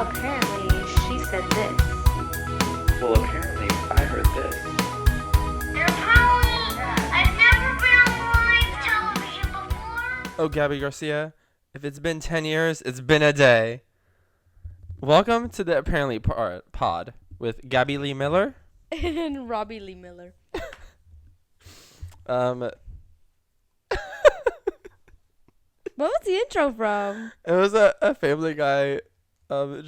Apparently, she said this. Well, apparently, I heard this. I've never been on live television before. Oh, Gabby Garcia, if it's been 10 years, it's been a day. Welcome to the Apparently Pod with Gabby Lee Miller. And Robbie Lee Miller. What was the intro from? It was a Family Guy Oh.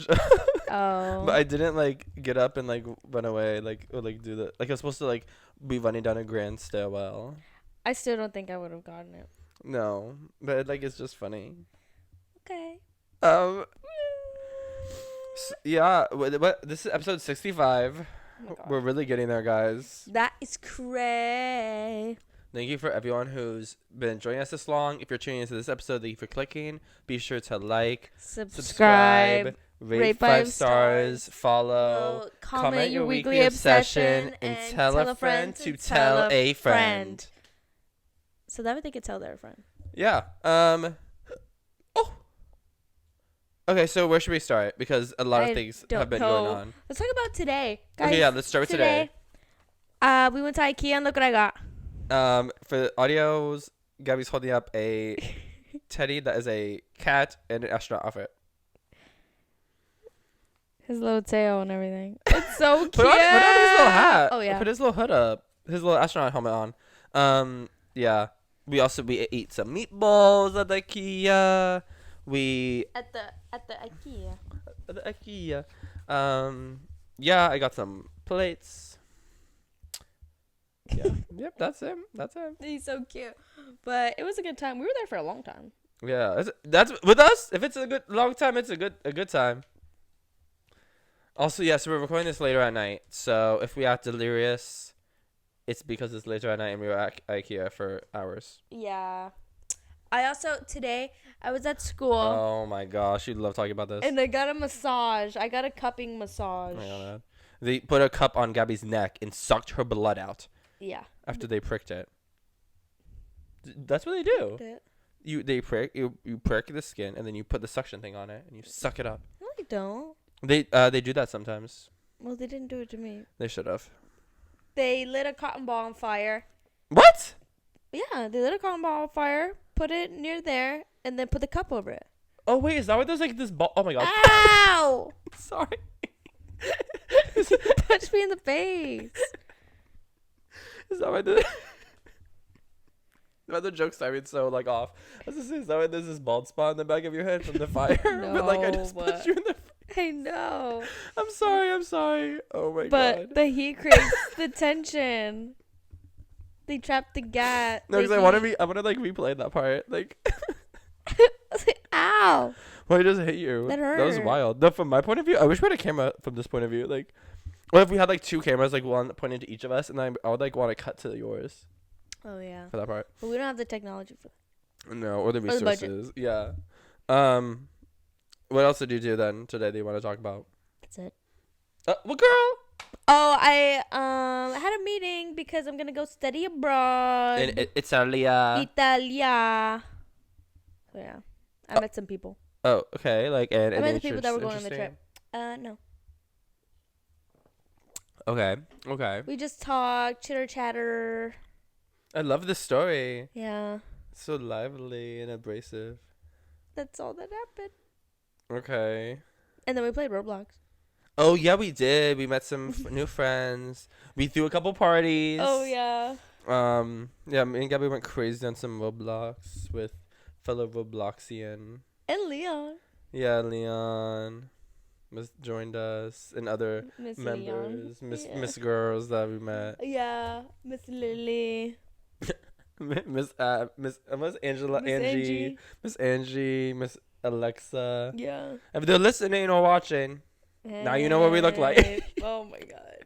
but I didn't like get up and like run away or do the I was supposed to like be running down a grand stairwell. I still don't think I would have gotten it. No, but it's just funny. Okay. Yeah, what this is episode 65. Oh my God. We're really getting there, guys. That is crazy. Thank you for everyone who's been joining us this long. If you're tuning into this episode, thank you for clicking. Be sure to like, Subscribe. rate 5 stars, follow, comment your weekly obsession, and tell a friend to tell a friend. So that way they could tell their friend. Yeah. Oh. Okay, so where should we start? Because a lot of things have been going on. Let's talk about today, guys. Okay, yeah, let's start with today. We went to IKEA and look what I got. For the audios, Gabby's holding up a teddy that is a cat and an astronaut outfit. His little tail and everything. It's so cute. Put on his little hat. Oh yeah. Put his little hood up. His little astronaut helmet on. Yeah. We eat some meatballs at the IKEA. At the IKEA. At the IKEA. Yeah, I got some plates. Yeah. Yep, that's him. He's so cute. But it was a good time. We were there for a long time. Yeah, that's with us. If it's a good long time, it's a good time. Also, yeah, so we're recording this later at night. So if we act delirious, it's because it's later at night and we were at IKEA for hours. Yeah. Today, I was at school. Oh my gosh, you love talking about this. And I got a massage. I got a cupping massage. Oh my God. They put a cup on Gabby's neck and sucked her blood out. Yeah. After they pricked it. That's what they do. You prick the skin and then you put the suction thing on it and you suck it up. No, they don't. They do that sometimes. Well, they didn't do it to me. They should have. They lit a cotton ball on fire. What? Yeah, they lit a cotton ball on fire, put it near there, and then put the cup over it. Oh wait, is that why there's like this ball? Oh my God. Ow! Sorry. Punch me in the face. Is that why the joke's timing so like off? I was just saying, is that why there's this bald spot in the back of your head from the fire? No, but I just punched you in the I know. I'm sorry. Oh my God. But the heat creates the tension. They trapped the gas. No, because I want to replay that part. Like, ow. Well, I just hit you. That hurt. That was wild. No, from my point of view, I wish we had a camera from this point of view. Like, what if we had like two cameras, like one pointing to each of us, and I would like want to cut to yours. Oh yeah. For that part. But we don't have the technology for that. No, or the Or the budget. resources. Yeah. What else did you do then today that you want to talk about? That's it. Well, girl. Oh, I had a meeting because I'm gonna go study abroad. In Italia. Italia. So yeah, I met some people. Oh, okay. Like, and I met the any people that were going on the interesting? trip. No. Okay. We just talked, chitter chatter. I love this story. Yeah. So lively and abrasive. That's all that happened. Okay. And then we played Roblox. Oh, yeah, we did. We met some new friends. We threw a couple parties. Oh, yeah. Yeah, me and Gabby went crazy on some Roblox with fellow Robloxian. And Leon. Yeah, Leon joined us and other Miss members, Leon. Miss girls that we met. Yeah, Miss Lily. Miss Angela, Angie. Miss Angie, Miss Alexa. Yeah. If they're listening or watching, now you know what we look like. Oh my God.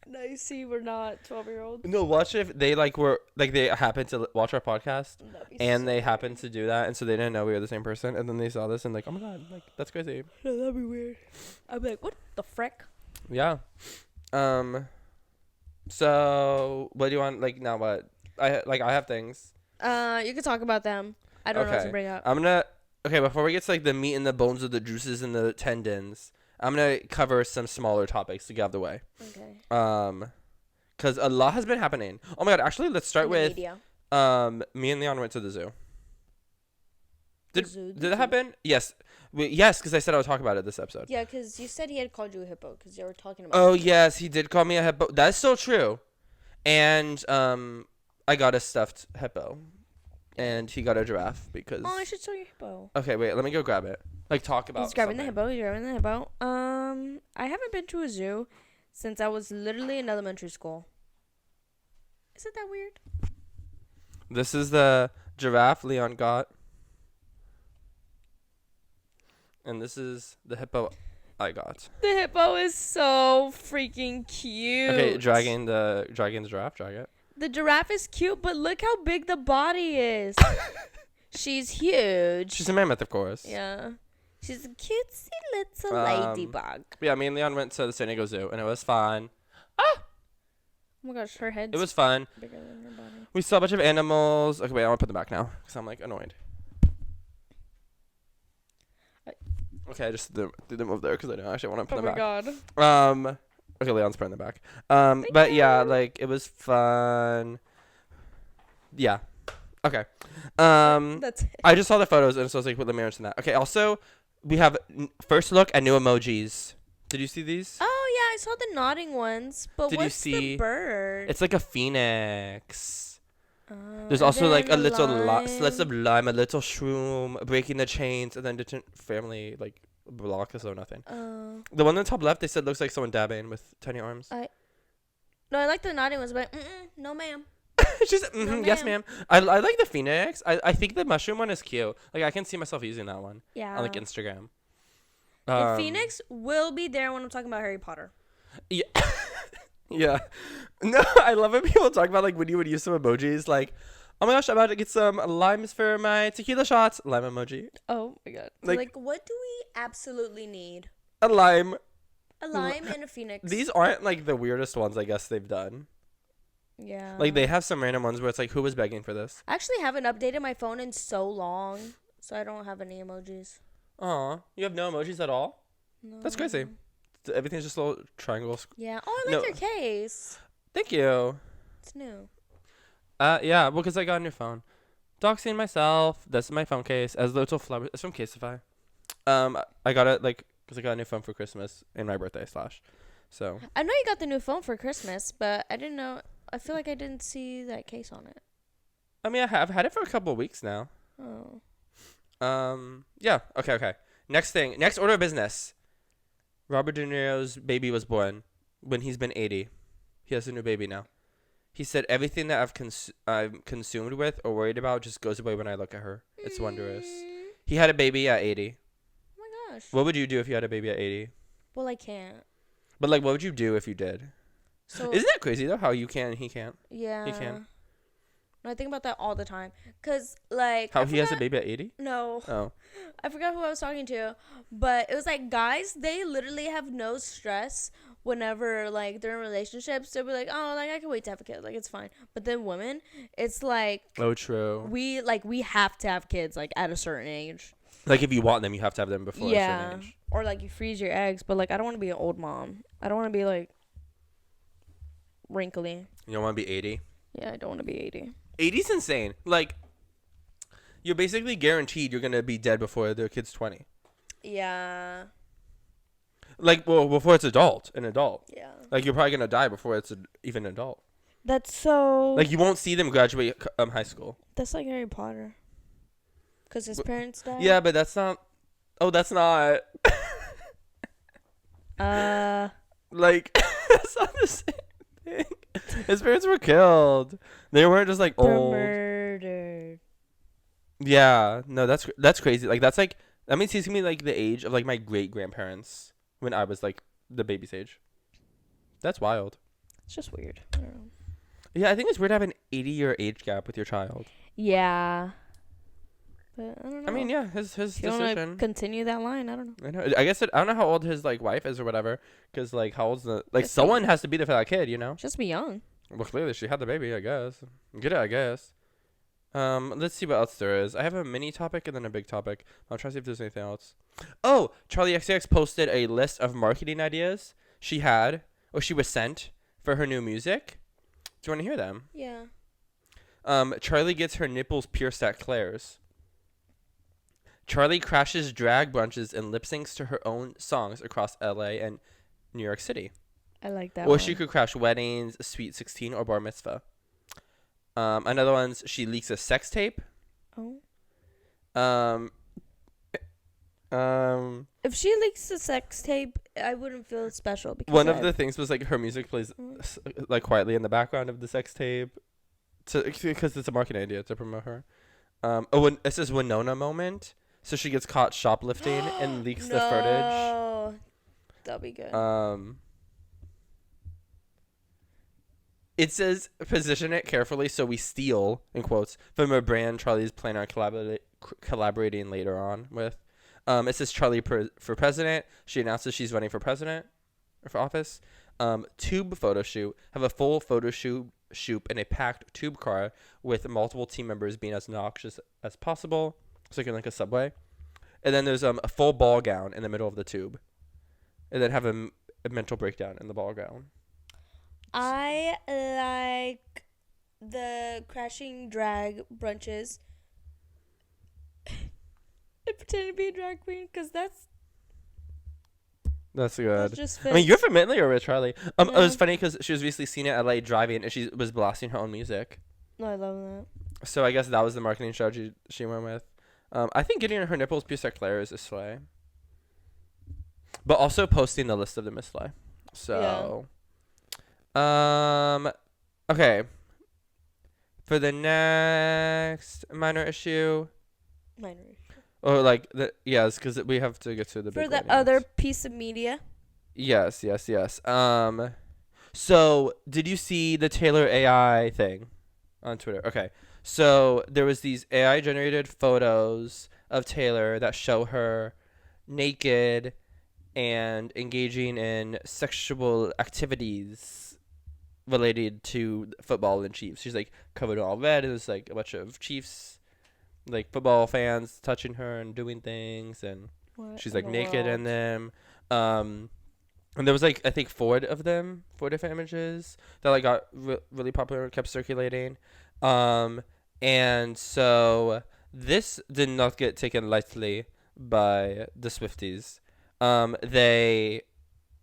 Now you see we're not 12-year-olds. No, watch if they they happened to watch our podcast and they happened to do that, and so they didn't know we were the same person, and then they saw this and like, oh my God, like that's crazy. No, that'd be weird. I'd be like, what the frick? Yeah. So what do you want? Like now, what? I have things. You could talk about them. I don't know what to bring up. I'm gonna Okay, before we get to like the meat and the bones of the juices and the tendons, I'm gonna cover some smaller topics to get out of the way. Okay. Because a lot has been happening. Oh my god! Actually, let's start In the with media. me and Leon went to the zoo. The zoo, the Did that zoo. happen? Yes. Yes, because I said I would talk about it this episode. Yeah, because you said he had called you a hippo because you were talking about. Oh yes, he did call me a hippo. That's so true. And I got a stuffed hippo, and he got a giraffe because. Oh, I should show you hippo. Okay, wait. Let me go grab it. Like talk about. He's grabbing the something. hippo. He's grabbing the hippo. I haven't been to a zoo since I was literally in elementary school. Isn't that weird? This is the giraffe Leon got. And this is the hippo I got. The hippo is so freaking cute. Okay, dragging the giraffe, drag it. The giraffe is cute, but look how big the body is. She's huge. She's a mammoth, of course. Yeah. She's a cutesy little Um, ladybug. But yeah, me and Leon went to the San Diego Zoo, and it was fun. Oh my gosh, her head's It was fun. bigger than her body. We saw a bunch of animals. Okay, wait, I want to put them back now because I'm like annoyed. Okay, I just threw them over there because I don't actually want to Oh put my them back. god. Okay, Leon's putting them back. But yeah, like it was fun. Yeah. Okay. That's it. I just saw the photos and so I was like, put the mirrors in that. Okay. Also, we have first look at new emojis. Did you see these? Oh yeah, I saw the nodding ones, but Did you what's see- the bird? It's like a phoenix. There's and also like a then little lion. slits of lime, a little shroom, breaking the chains, and then different family like blocks or nothing. The one on the top left, they said looks like someone dabbing with tiny arms. No, I like the nodding ones, but no ma'am. She's like, No, yes, ma'am. I like the phoenix. I think the mushroom one is cute. Like I can see myself using that one Yeah. on like Instagram. The phoenix will be there when I'm talking about Harry Potter. Yeah. Yeah. No, I love when people talk about like when you would use some emojis like, oh my gosh, I'm about to get some limes for my tequila shots. Lime emoji. Oh my god. Like- Like what do we absolutely need? A lime. A lime and a phoenix. These aren't like the weirdest ones I guess they've done. Yeah. Like they have some random ones where it's like, who was begging for this? I actually haven't updated my phone in so long, so I don't have any emojis. Aw, you have no emojis at all? No. That's crazy. Everything's just little triangles. Yeah. Oh, I like No. your case. Thank you. It's new. Yeah, well, because I got a new phone. Doxing myself. That's my phone case. As little flowers. It's from Caseify. I got it like because I got a new phone for Christmas and my birthday / So I know you got the new phone for Christmas, but I didn't know. I feel like I didn't see that case on it. I mean, I've had it for a couple of weeks now. Oh. Yeah. Okay. Next order of business. Robert De Niro's baby was born when he's been 80. He has a new baby now. He said everything that I've consumed with or worried about just goes away when I look at her. It's wondrous. He had a baby at 80. Oh my gosh. What would you do if you had a baby at 80? Well, I can't. But like, what would you do if you did? So Isn't that crazy though? How you can and he can't. yeah. He can. No, I think about that all the time. Cause like How I he has a forgot- baby at 80? No, Oh. I forgot who I was talking to, but it was like guys. They literally have no stress whenever like they're in relationships. They'll be like, oh, like I can wait to have a kid, like it's fine. But then women, it's like Oh, true. we have to have kids like at a certain age. Like if you want them, you have to have them before a Yeah, certain age. or like you freeze your eggs. But like I don't want to be an old mom. I don't want to be like wrinkly. You don't want to be 80? Yeah, I don't want to be 80. 80's insane. Like, you're basically guaranteed you're going to be dead before the kid's 20. Yeah. Like, well, before it's an adult. Yeah. Like, you're probably going to die before it's even an adult. That's so. Like, you won't see them graduate high school. That's like Harry Potter. Cause his parents died. Yeah, but that's not... Oh, that's not... Like, that's not the same thing. His parents were killed. They weren't just, like, They're old. murdered. Yeah. No, that's crazy. Like, that's, like... That means he's going to be, like, the age of, like, my great-grandparents when I was, like, the baby's age. That's wild. It's just weird. I don't know. Yeah, I think it's weird to have an 80-year age gap with your child. Yeah. But I don't know. I mean, yeah, his if you want to decision. continue that line, I don't know. I know. I guess I don't know how old his like wife is or whatever, because like how old's the like Just someone has to be there for that kid, you know? Just be young. Well, clearly she had the baby, I guess. Get it, I guess. Let's see what else there is. I have a mini topic and then a big topic. I'll try to see if there's anything else. Oh, Charlie XCX posted a list of marketing ideas she was sent for her new music. Do you want to hear them? Yeah. Charlie gets her nipples pierced at Claire's. Charlie crashes drag brunches and lip syncs to her own songs across LA and New York City. I like that Or one. she could crash weddings, Sweet 16, or Bar Mitzvah. Another one's she leaks a sex tape. Oh. One If she leaks a sex tape, I wouldn't feel special because of the things was like her music plays like quietly in the background of the sex tape, because it's a marketing idea to promote her. It says Winona moment, so she gets caught shoplifting and leaks the footage. No, that'll be good. It says position it carefully so we steal, in quotes, from a brand Charlie's planning on collaborating later on with. It says Charlie for president. She announces she's running for president or for office. Tube photo shoot. Have a full photo shoot in a packed tube car with multiple team members being as obnoxious as possible. It's like a subway. And then there's a full ball gown in the middle of the tube. And then have a mental breakdown in the ball gown. I like the crashing drag brunches. I pretend to be a drag queen because that's good. just I mean, you're familiar with Charlie. It was Yeah. funny because she was recently seen at LA driving and she was blasting her own music. No, I love that. So I guess that was the marketing strategy she went with. I think getting her nipples pierced at Claire is a slay. But also posting the list of them is slay. So, okay. For the next minor issue, or like yes, because we have to get to the big For the one, other yes. piece of media. Yes. So did you see the Taylor AI thing on Twitter? Okay. So there was these AI generated photos of Taylor that show her naked and engaging in sexual activities related to football and Chiefs. She's like covered in all red, and there's like a bunch of Chiefs, like football fans touching her and doing things, and she's like naked in them. And there was like I think four different images that like got really popular and kept circulating. And so this did not get taken lightly by the Swifties. They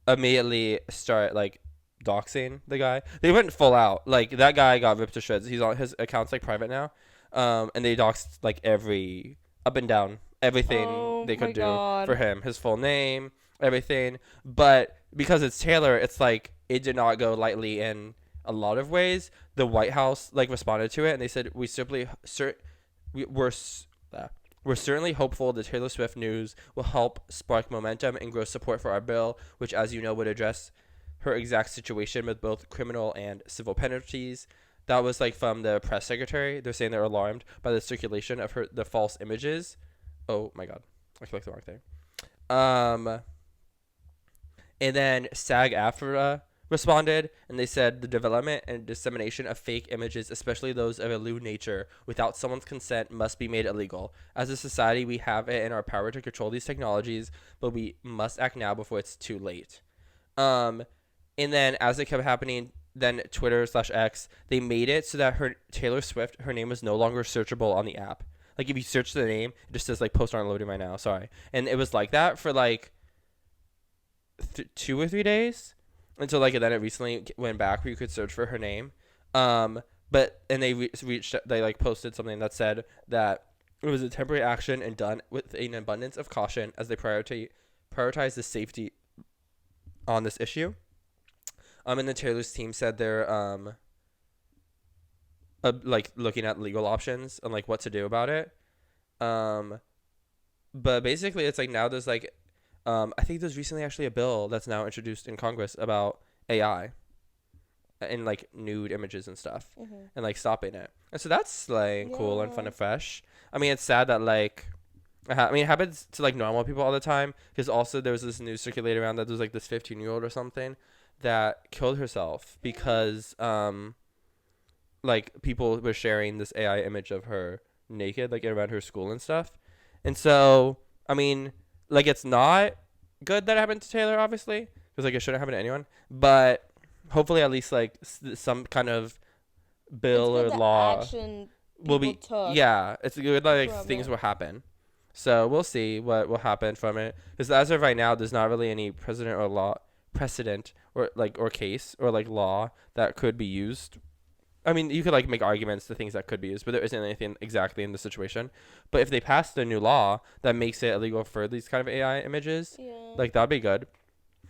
immediately start like doxing the guy. They went full out. Like that guy got ripped to shreds. He's on his account's like private now. And they doxed like every up and down everything they could do for him. His full name, everything. But because it's Taylor, it's like it did not go lightly in a lot of ways. The White House like responded to it and they said we're certainly hopeful the Taylor Swift news will help spark momentum and grow support for our bill, which, as you know, would address her exact situation with both criminal and civil penalties. That was like from the press secretary. They're saying they're alarmed by the circulation of the false images. Oh my God, I clicked the wrong thing. And then SAG-AFTRA responded, and they said the development and dissemination of fake images, especially those of a lewd nature, without someone's consent must be made illegal. As a society, we have it in our power to control these technologies, but we must act now before it's too late. And then as it kept happening, then Twitter/X, they made it so that Taylor Swift, her name was no longer searchable on the app. Like if you search the name, it just says like post aren't loading right now. Sorry. And it was like that for like 2 or 3 days. Until like then it recently went back where you could search for her name, but they they like posted something that said that it was a temporary action and done with an abundance of caution as they prioritize the safety on this issue. And the Taylor's team said they're like looking at legal options and like what to do about it. But basically it's like now there's like. I think there's recently actually a bill that's now introduced in Congress about AI and like nude images and stuff and like stopping it. And so that's like cool and fun and fresh. I mean, it's sad that like, it happens to like normal people all the time because also there was this news circulating around that there's like this 15-year-old or something that killed herself because like people were sharing this AI image of her naked, like around her school and stuff. And so, I mean, like it's not good that it happened to Taylor, obviously, because like it shouldn't happen to anyone. But hopefully, at least like some kind of bill or law will be. Yeah, it's good. Like things will happen. So we'll see what will happen from it. Because as of right now, there's not really any precedent or like or case or like law that could be used. I mean, you could like make arguments to things that could be used, but there isn't anything exactly in the situation. But if they passed a new law that makes it illegal for these kind of AI images, like that'd be good.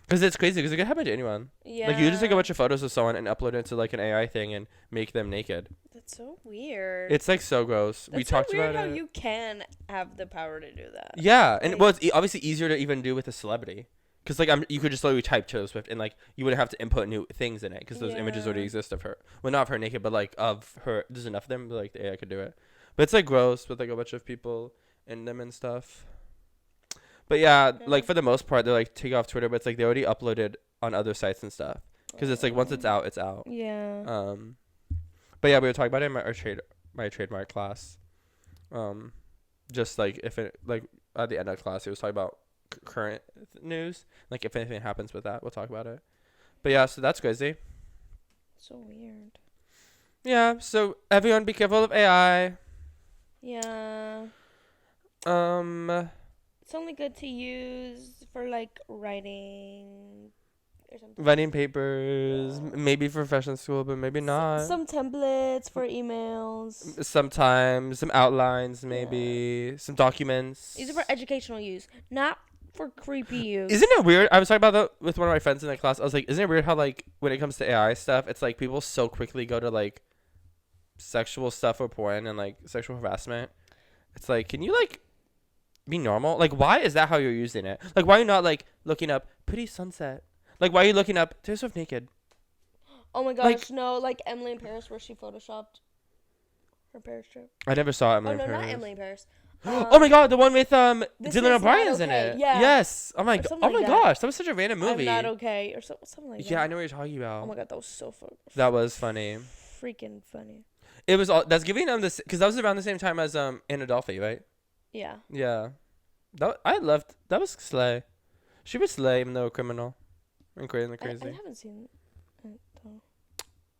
Because it's crazy, because it could happen to anyone. Yeah. Like you just take a bunch of photos of someone and upload it to like an AI thing and make them naked. That's so weird. It's like so gross. That's we so talked weird about how it. you can have the power to do that. Yeah, and Like, well, it's obviously easier to even do with a celebrity. Because like you could just literally type Taylor Swift and like you wouldn't have to input new things in it because those images already exist of her. Well, not of her naked, but like of her. There's enough of them, but like the AI could do it. But it's like gross with like a bunch of people in them and stuff. But yeah, like for the most part, they're like take off Twitter, but it's like they already uploaded on other sites and stuff. Because it's like once it's out, it's out. Yeah. But yeah, we were talking about it in my trademark class. Just like if it like at the end of class, it was talking about current news. Like if anything happens with that, we'll talk about it. But yeah, so that's crazy. So weird. Yeah. So everyone, be careful of AI. Yeah. It's only good to use for like writing or something. Writing papers, maybe for fashion school, but maybe not. Some templates for emails. Sometimes some outlines, maybe some documents. Use it for educational use, not for creepy use. Isn't it weird? I was talking about that with one of my friends in the class. I was like, isn't it weird how like when it comes to AI stuff, it's like people so quickly go to like sexual stuff or porn and like sexual harassment. It's like, can you like be normal? Like, why is that how you're using it? Like, why are you not like looking up pretty sunset? Like, why are you looking up Taylor Swift naked? Oh my gosh, like, no, like Emily in Paris where she photoshopped her Paris trip. I never saw Emily Oh in no, Paris. not Emily in Paris. Oh my god, the one with This Dylan Is O'Brien's Not in Okay. it. Yeah. Yes. Oh my Or god. something Oh my like that. gosh, that was such a random movie. I'm not okay or something like that. Yeah, I know what you're talking about. Oh my god, that was so fun. That was funny. Freaking funny. It was all that's giving them this because that was around the same time as Anna Delphi, right? Yeah. Yeah. That was slay. She was slay even though a criminal and crazy. I haven't seen it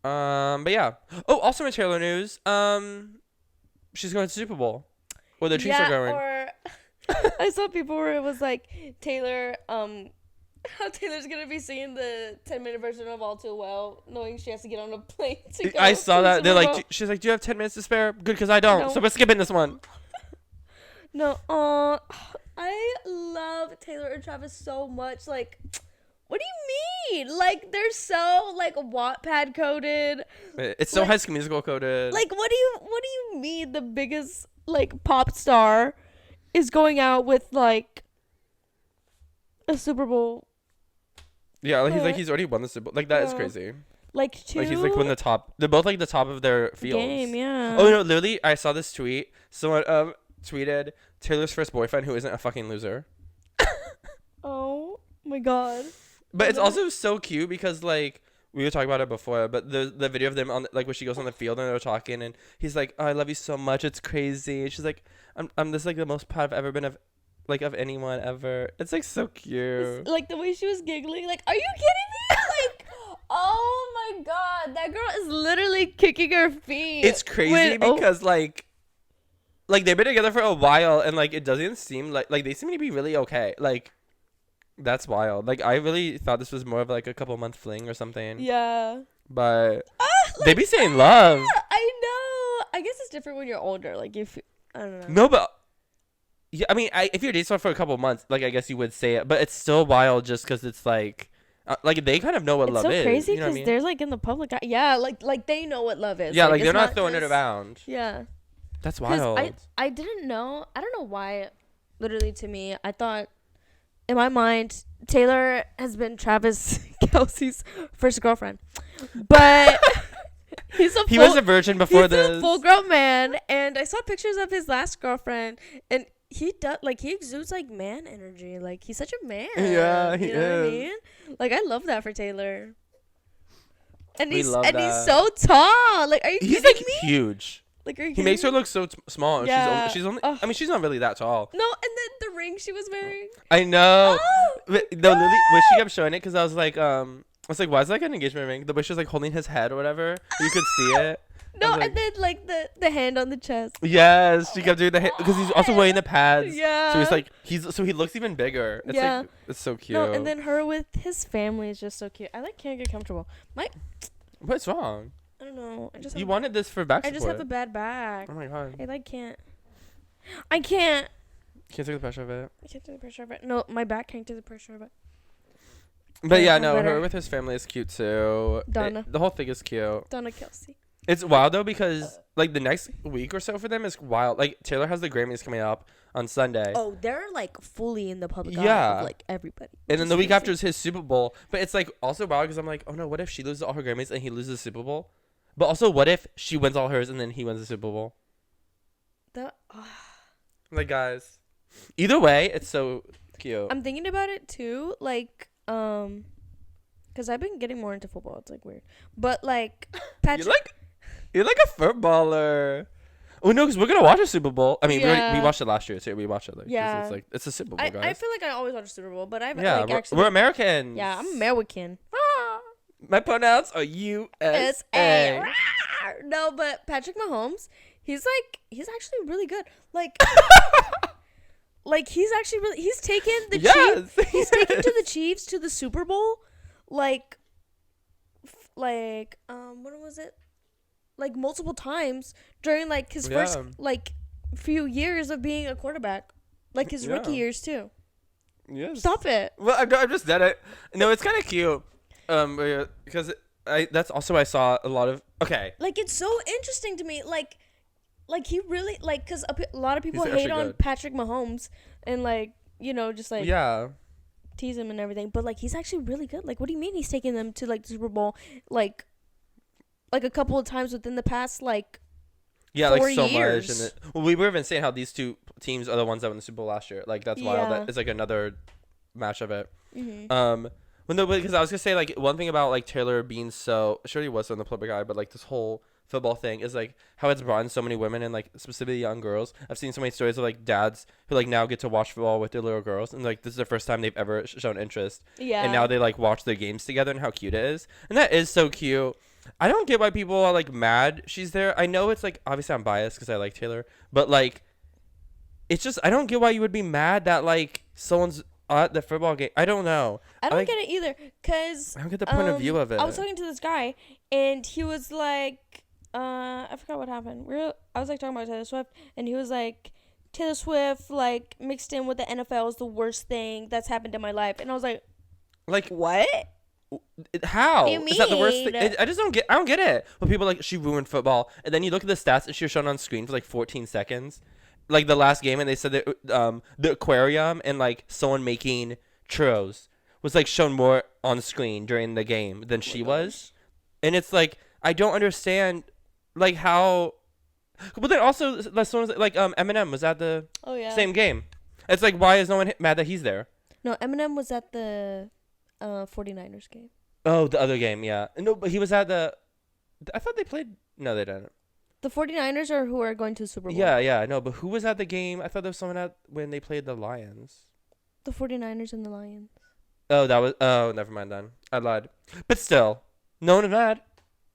though. But yeah. Oh, also in Taylor news, she's going to Super Bowl. Or the Chiefs are going. Or I saw people where it was like Taylor, how Taylor's gonna be singing the 10-minute version of All Too Well, knowing she has to get on a plane to go. I saw that. They're Super like, she's like, do you have 10 minutes to spare? Good, because I don't. No. So we're skipping this one. No, I love Taylor and Travis so much. Like, what do you mean? Like, they're so like Wattpad coded. It's so Like- High School Musical coded. Like, what do you mean? The biggest like pop star is going out with like a Super Bowl. Yeah, like What? he's already won the Super Bowl. Like that is Yeah. crazy. Like two. Like he's like one of the top. They're both like the top of their fields. game, yeah. Oh no, literally, I saw this tweet. Someone tweeted Taylor's first boyfriend who isn't a fucking loser. Oh my god. But it's also so cute because like we were talking about it before, but the video of them on like when she goes on the field and they're talking and he's like, oh, I love you so much, it's crazy. And she's like, I'm just like the most proud I've ever been of anyone ever. It's like so cute. Like the way she was giggling. Like, are you kidding me? Like, oh my god, that girl is literally kicking her feet. It's crazy because like they've been together for a while and like it doesn't seem like they seem to be really okay. Like that's wild. Like I really thought this was more of like a couple month fling or something. Yeah. But they be saying love. I know. I guess it's different when you're older. Like if I don't know. No, but yeah, I mean, if you're dating someone for a couple months, like I guess you would say it, but it's still wild just because it's like they kind of know what It's love so is. crazy You know what I because mean? they're like in the public eye. Yeah, like they know what love is. Yeah, like it's they're not throwing it just- around. Yeah. That's 'Cause wild. I didn't know. I don't know why. Literally, to me, I thought in my mind Taylor has been Travis Kelsey's first girlfriend, but He was a virgin before he's this. a full grown man, and I saw pictures of his last girlfriend, and he does he exudes like man energy. Like he's such a man. Yeah, he you know what I is. mean? Like I love that for Taylor. And We he's love he's that. so tall. Like, are you He's kidding like me? huge. Like, are you He kidding makes her me? look so small. Yeah. She's only. Ugh. I mean, she's not really that tall. No, and then the ring she was wearing. I know. Oh, But, no, Lily, when she kept showing it, because I was like, why is that like an engagement ring? The way she was like holding his head or whatever, you could see it. I no, was like, and then like the hand on the chest. yes, she kept doing the because he's also wearing the pads. Yeah. So he's like so he looks even bigger. It's Yeah. like it's so cute. No, and then her with his family is just so cute. I like can't get comfortable. What's wrong? I don't know. I just You have, wanted this for back I support. just have a bad back. Oh my god. I like can't. I can't. Can't take the pressure of it. I can't take the pressure of it. No, my back can't take the pressure of it. But yeah, I'm no, better. her with his family is cute too. Donna. The whole thing is cute. Donna Kelsey. It's wild though because like the next week or so for them is wild. Like Taylor has the Grammys coming up on Sunday. Oh, they're like fully in the public eye Yeah. of like everybody. And then which the is week crazy. after is his Super Bowl. But it's like also wild because I'm like, oh no, what if she loses all her Grammys and he loses the Super Bowl? But also, what if she wins all hers and then he wins the Super Bowl? That, Like, guys, either way, it's so cute. I'm thinking about it too, like because I've been getting more into football. It's like weird, but like Patrick. You're like a footballer. Oh no, because we're gonna watch a Super Bowl. I mean, we Yeah. watched it last year too. We watched it. Like, 'cause Yeah. It's like it's a Super Bowl, I guys. feel like I always watch Super Bowl, but I've Yeah, like actually we're Americans. yeah, I'm American. My pronouns are USA. USA. No, but Patrick Mahomes, he's actually really good. Like he's actually really he's taken the Chiefs. Yes. He's taken to the Chiefs to the Super Bowl, like what was it? Like multiple times during like his first Yeah. like few years of being a quarterback, like his rookie Yeah. years too. Yes. Stop it. Well, I'm just dead it. No, it's kind of cute. Because that's also I saw a lot of. Okay. Like it's so interesting to me. Like he really like because a lot of people He's hate actually on good. Patrick Mahomes and like just like Yeah. tease him and everything, but like he's actually really good. Like, what do you mean he's taking them to like the Super Bowl like a couple of times within the past like Yeah, 4 like so years. much. And well, we were even saying how these two teams are the ones that won the Super Bowl last year. Like that's wild. Yeah. That is like another match of it. Mhm. Well, no, because I was gonna say like one thing about like Taylor being so sure he was in the public eye, but like this whole football thing is like how it's brought in so many women and like specifically young girls. I've seen so many stories of like dads who like now get to watch football with their little girls and like this is the first time they've ever shown interest. Yeah. And now they like watch their games together and how cute it is. And that is so cute. I don't get why people are like mad she's there. I know it's like obviously I'm biased because I like Taylor, but like it's just I don't get why you would be mad that like someone's at the football game. I don't know. I don't like, get it either, cause I don't get the point of view of it. I was talking to this guy, and he was like, I forgot what happened. I was like talking about Taylor Swift, and he was like, Taylor Swift like mixed in with the NFL is the worst thing that's happened in my life, and I was like, what? How? What do you Is that the worst thing? mean? I just don't get. I don't get it. When people are like she ruined football, and then you look at the stats, and she was shown on screen for like 14 seconds, like the last game, and they said that the aquarium and like someone making churros was like shown more on screen during the game than she was, and it's like I don't understand, like how. But then also, someone like Eminem was at the Oh yeah. same game. It's like why is no one mad that he's there? No, Eminem was at the 49ers game. Oh, the other game, yeah. No, but he was at the. I thought they played. No, they didn't. The 49ers are who are going to the Super Bowl. Yeah, yeah, no, but who was at the game? I thought there was someone at when they played the Lions. The 49ers and the Lions. Oh, that was. Oh, never mind then. I lied. But still, no one is mad.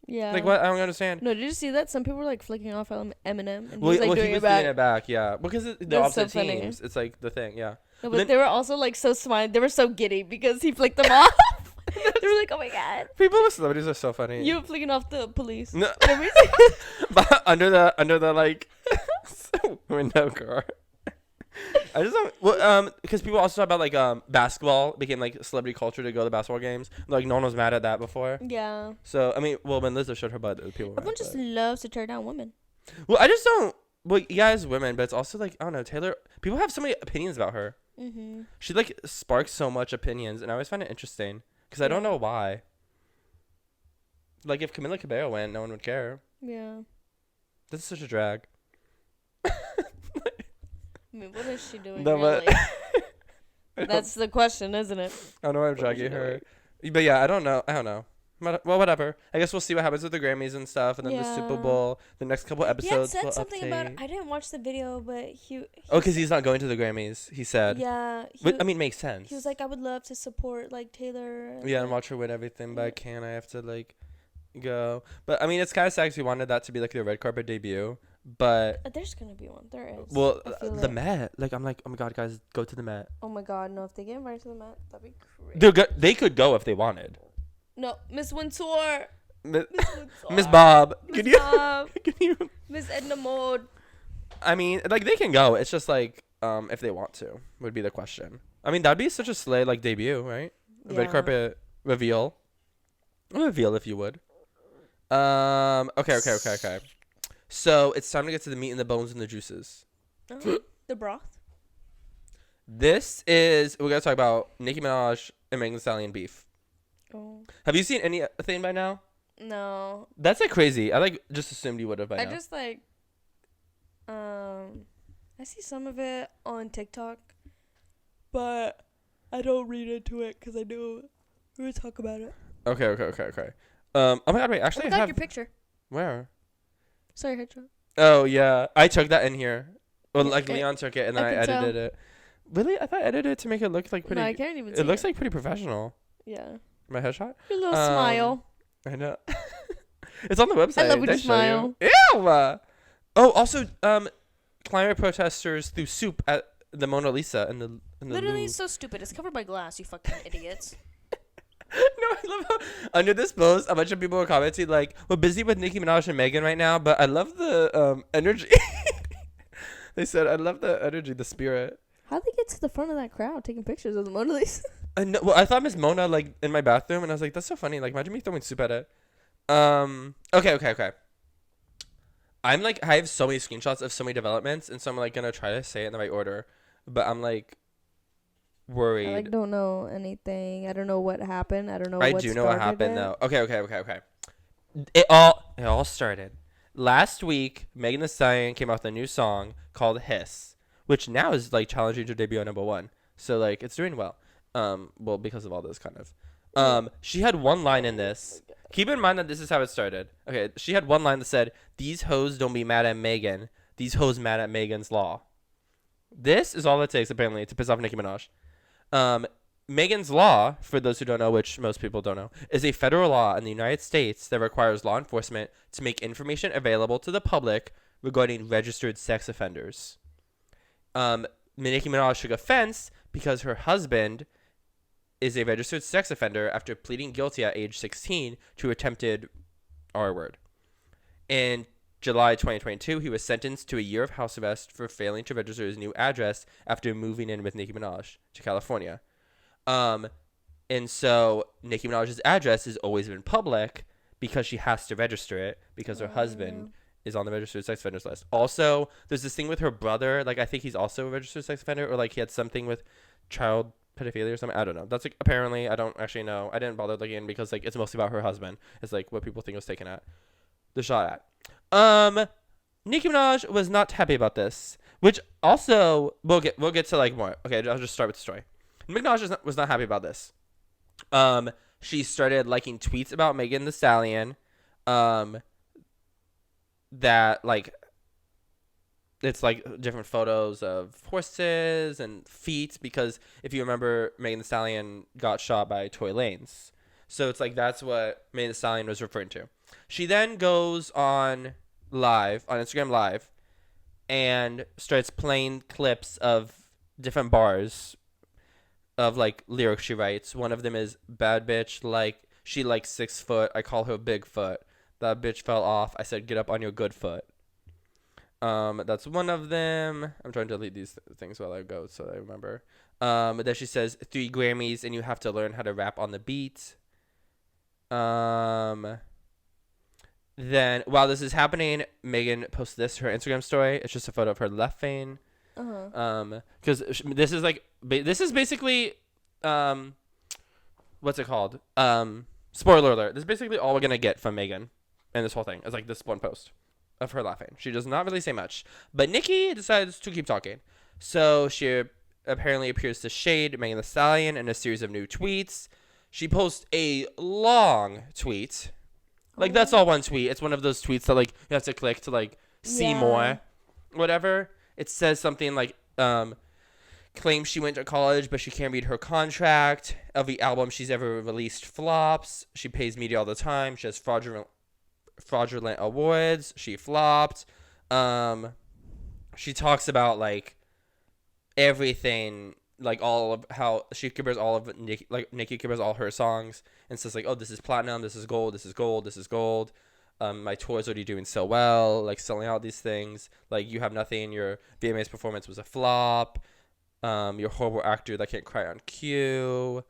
Yeah. Like what? I don't understand. No, did you see that? Some people were like flicking off Eminem, and Well, he was like doing he was it back. doing it back, yeah. Because they're That's so opposite funny. teams. It's like the thing, yeah. No, But but then- they were also like so smiling. They were so giddy because he flicked them off. They were like, "Oh my god, People with celebrities are so funny. you flicking off the police." No. Every- But under the like window car. I just don't. Well, because people also talk about like basketball became like celebrity culture to go to basketball games. Like no one was mad at that before. yeah, So I mean, well, when Lizzo showed her butt, people were everyone mad, just but- loves to tear down women. Well, I just don't. Well, yeah, as women, but it's also like I don't know. Taylor. People have so many opinions about her. Mm-hmm. She like sparks so much opinions, and I always find it interesting because I don't know why. Like if Camila Cabello went, no one would care. Yeah. This is such a drag. I mean, what is she doing? No, really? but That's the question, isn't it? I don't know why I'm What is she dragging her. But yeah, I don't know. Well, whatever. I guess we'll see what happens with the Grammys and stuff, and then the Super Yeah. Bowl. The next couple He had episodes said will something update. about. I didn't watch the video, but Oh, because he's not going to the Grammys. He said. Yeah. But, I mean, makes sense. He was like, I would love to support like Taylor. Yeah, and watch her win everything, but I can't. I have to like go. But I mean, it's kind of sad because we wanted that to be like the red carpet debut. But There's gonna be one. There is. well, I feel the it. Met. Like I'm like, oh my god, guys, go to the Met. Oh my God, no! If they get invited to the Met, that'd be crazy. They could go if they wanted. No, Miss Wintour. Miss Wintour. Miss Bob. Miss Can you? Bob. Can you? Miss Edna Mode. I mean, like they can go. It's just like if they want to would be the question. I mean, that'd be such a slay like debut, right? A red Yeah. carpet reveal. Reveal if you would. Okay. So it's time to get to the meat and the bones and the juices. The broth. We're gonna talk about Nicki Minaj and Megan Thee Stallion beef. Oh. Have you seen anything by now? No. That's like crazy. I like just assumed you would have by I now. just like. I see some of it on TikTok, but I don't read into it because I know we're gonna talk about it. Okay. Oh my god, wait. Oh Actually, my I God, have your picture. where? Sorry, headshot. Oh yeah, I took that in here. Well, Yeah, like I- Leon took it, and then I I can tell. edited it. Really? I thought I edited it to make it look like pretty. No, I can't even see It looks like pretty professional. Yeah. My headshot. Your little smile. I know. It's on the website. I love when Did you show smile. Ew. Oh, also, climate protesters threw soup at the Mona Lisa in the Literally Louvre. so stupid. It's covered by glass, you fucking idiots. No, I love how under this post a bunch of people were commenting like, "We're busy with Nicki Minaj and Megan right now, but I love the energy." They said, "I love the energy, the spirit." How'd they get to the front of that crowd taking pictures of the Mona Lisa? Well, I thought Miss Mona like in my bathroom, and I was like, "That's so funny." Like, imagine me throwing soup at it. Okay. I'm like, I have so many screenshots of so many developments, and so I'm like gonna try to say it in the right order, but I'm like worried. I like don't know anything. I don't know what happened. I don't know. I what do know what started happened it. though. Okay. It all started last week. Megan Thee Stallion came out with a new song called "Hiss," which now is like challenging to debut at #1. So like it's doing well. Well, because of all this kind of. She had one line in this. Keep in mind that this is how it started. Okay, she had one line that said, "These hoes don't be mad at Megan. These hoes mad at Megan's law." This is all it takes apparently to piss off Nicki Minaj. Megan's Law, for those who don't know, which most people don't know, is a federal law in the United States that requires law enforcement to make information available to the public regarding registered sex offenders. Nicki Minaj took offense because her husband is a registered sex offender after pleading guilty at age 16 to attempted R-word. In July 2022, he was sentenced to a year of house arrest for failing to register his new address after moving in with Nicki Minaj to California. And so Nicki Minaj's address has always been public because she has to register it because her husband is on the registered sex offenders list. Also, there's this thing with her brother. Like, I think he's also a registered sex offender, or like he had something with child pedophilia or something. I don't know. That's like apparently, I don't actually know. I didn't bother looking because like it's mostly about her husband. It's like what people think was taken at the shot at. Nicki Minaj was not happy about this, which also we'll get to like more. Okay, I'll just start with the story. Nicki Minaj was not happy about this. She started liking tweets about Megan Thee Stallion, that like it's like different photos of horses and feet, because if you remember, Megan Thee Stallion got shot by Tory Lanez, so it's like that's what Megan Thee Stallion was referring to. She then goes on Instagram Live and starts playing clips of different bars of like lyrics she writes. One of them is "Bad bitch, like she like 6 foot. I call her Bigfoot. That bitch fell off. I said get up on your good foot." That's one of them. I'm trying to delete these things while I go so I remember. Then she says 3 Grammys and you have to learn how to rap on the beat. Then while this is happening, Megan posts this, her Instagram story. It's just a photo of her left vein. Because this is basically, what's it called? Spoiler alert. This is basically all we're gonna get from Megan in this whole thing. It's like this one post of her laughing. She does not really say much, but Nicki decides to keep talking. So she apparently appears to shade Megan Thee Stallion in a series of new tweets. she posts a long tweet. Like, that's all one tweet. It's one of those tweets that, like, you have to click to, like, see more. Whatever. It says something like, claims she went to college, but she can't read her contract. Every album she's ever released flops. She pays media all the time. She has fraudulent awards. She flopped. She talks about, like, everything, like, all of how she compares all of Nicki compares all her songs and says, like, oh, this is platinum, this is gold, this is gold, this is gold. My tour's already doing so well, like, selling out these things. Like, you have nothing. Your VMA's performance was a flop. You're a horrible actor that can't cry on cue.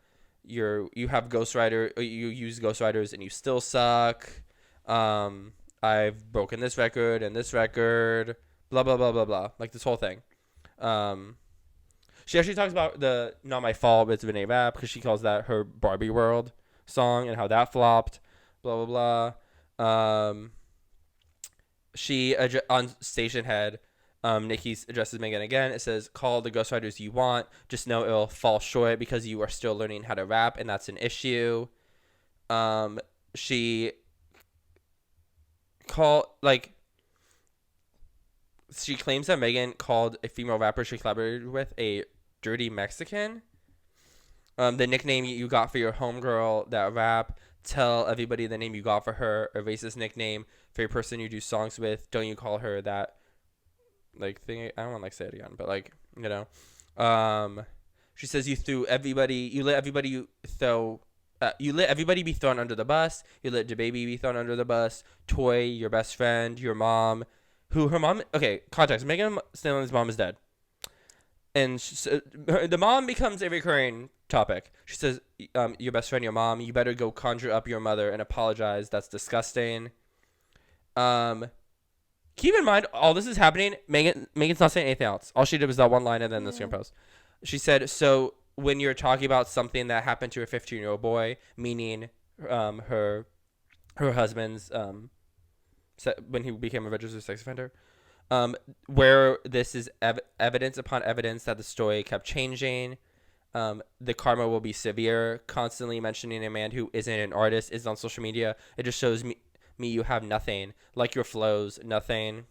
You have ghostwriter. You use ghostwriters and you still suck. I've broken this record and this record. Blah blah blah blah blah. Like, this whole thing. She actually talks about the Not My Fault with Vinay Rap because she calls that her Barbie World song and how that flopped. Blah blah blah. She on Station Head. Nicki addresses Megan again. It says, call the ghostwriters you want. Just know it'll fall short because you are still learning how to rap, and that's an issue. She claims that Megan called a female rapper she collaborated with a dirty Mexican. The nickname you got for your homegirl that rap. Tell everybody the name you got for her. A racist nickname for a person you do songs with. Don't you call her that, like, thing. I don't want to, like, say it again, but, like, you know. She says you let everybody be thrown under the bus. You let DaBaby be thrown under the bus. Toy, your best friend, your mom, okay, context. Megan Thee Stallion's mom is dead. And the mom becomes a recurring topic. She says, your best friend, your mom, you better go conjure up your mother and apologize. That's disgusting. Keep in mind, all this is happening. Megan's not saying anything else. All she did was that one line and then the Instagram post. She said, so when you're talking about something that happened to a 15-year-old boy, meaning her husband's, when he became a registered sex offender, where this is evidence upon evidence that the story kept changing, the karma will be severe. Constantly mentioning a man who isn't an artist is on social media. It just shows me you have nothing. Like your flows, nothing.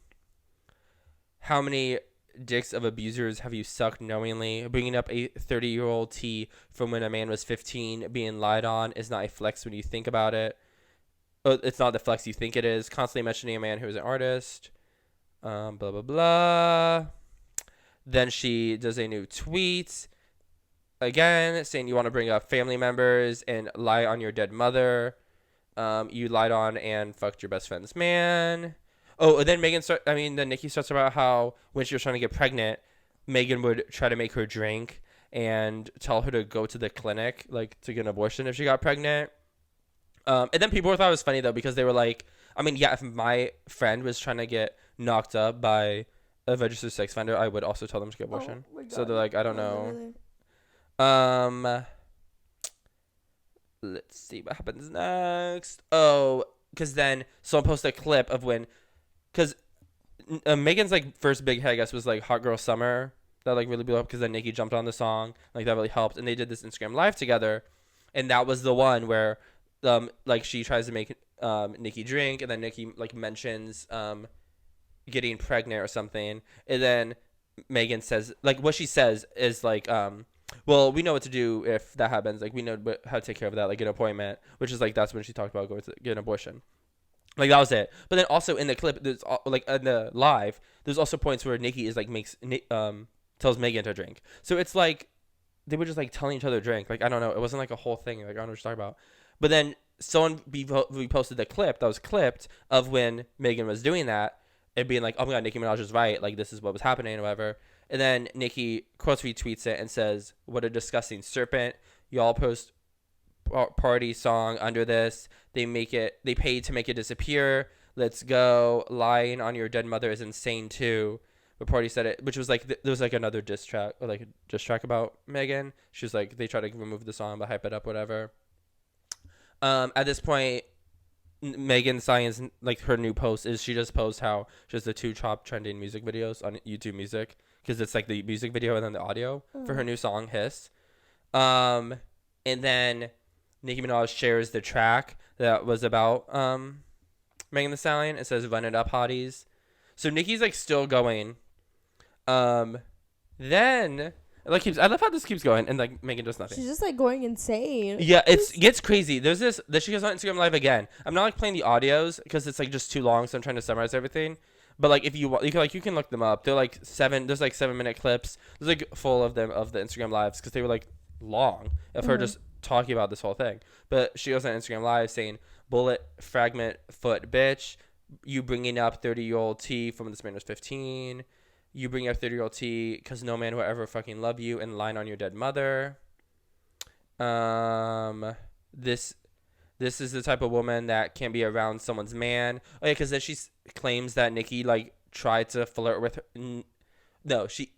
How many dicks of abusers have you sucked knowingly? Bringing up a 30-year-old tea from when a man was 15 being lied on is not a flex when you think about it. It's not the flex you think it is. Constantly mentioning a man who is an artist. Blah, blah, blah. Then she does a new tweet. Again, saying you want to bring up family members and lie on your dead mother. You lied on and fucked your best friend's man. Oh, and then then Nicki starts about how when she was trying to get pregnant, Megan would try to make her drink and tell her to go to the clinic, like, to get an abortion if she got pregnant. And then people thought it was funny, though, because they were like, I mean, yeah, if my friend was trying to get knocked up by a registered sex offender, I would also tell them to get abortion. Oh, so they're like, I don't know. Really? Let's see what happens next. Oh, because then someone posted a clip of when, because Megan's, like, first big hit, I guess, was, like, Hot Girl Summer. That, like, really blew up because then Nicki jumped on the song. Like, that really helped. And they did this Instagram Live together. And that was the one where, like, she tries to make Nicki drink. And then Nicki, like, mentions getting pregnant or something. And then Megan says, like, what she says is, like, well, we know what to do if that happens. Like, we know how to take care of that, like, get an appointment. Which is, like, that's when she talked about going to get an abortion. Like, that was it. But then also in the clip, there's, like, in the live, there's also points where Nicki is, like, tells Megan to drink. So it's like they were just, like, telling each other to drink. Like, I don't know. It wasn't, like, a whole thing. Like, I don't know what you're talking about. But then someone reposted the clip that was clipped of when Megan was doing that and being like, oh my God, Nicki Minaj is right. Like, this is what was happening or whatever. And then Nicki quotes retweets it and says, what a disgusting serpent. Y'all post party song under this. They paid to make it disappear. Let's go. Lying on your dead mother is insane too. But Party said it, which was like, there was like another diss track, or like a diss track about Megan. She was like, they try to remove the song but hype it up, whatever. At this point, Megan Science, like, her new post is she just posts how she has the two top trending music videos on YouTube Music, because it's like the music video and then the audio for her new song Hiss. And then Nicki Minaj shares the track that was about Megan Thee Stallion. It says "Run It Up, Hotties." So Nicki's like still going. Then like I love how this keeps going and like Megan does nothing. She's just like going insane. Yeah, it gets crazy. There's this that she goes on Instagram Live again. I'm not like playing the audios because it's like just too long, so I'm trying to summarize everything. But like if you can look them up. They're like there's like 7-minute clips. There's like full of them of the Instagram Lives because they were like long of her just talking about this whole thing. But she goes on Instagram Live saying, "Bullet fragment foot bitch, you bringing up 30-year-old T from this man was 15. You bring up 30-year-old T because no man will ever fucking love you and line on your dead mother. This is the type of woman that can't be around someone's man." Oh yeah, because then she claims that Nicki like tried to flirt with her.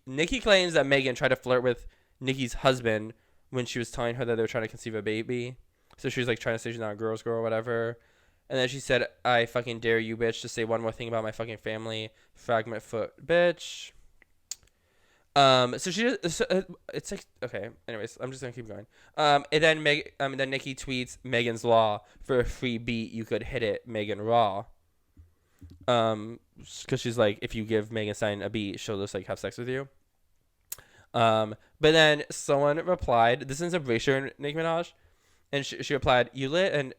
Nicki claims that Megan tried to flirt with Nicki's husband when she was telling her that they were trying to conceive a baby. So she was like trying to say she's not a girl's girl or whatever. And then she said, "I fucking dare you, bitch, to say one more thing about my fucking family. Fragment foot, bitch." So it's like, okay. Anyways, I'm just gonna keep going. And then then Nicki tweets Megan's Law for a free beat. You could hit it, Megan Raw. Because she's like, if you give Megan Stein a beat, she'll just like have sex with you. But then someone replied, this is a erasure Nicki Minaj, and she replied, "You let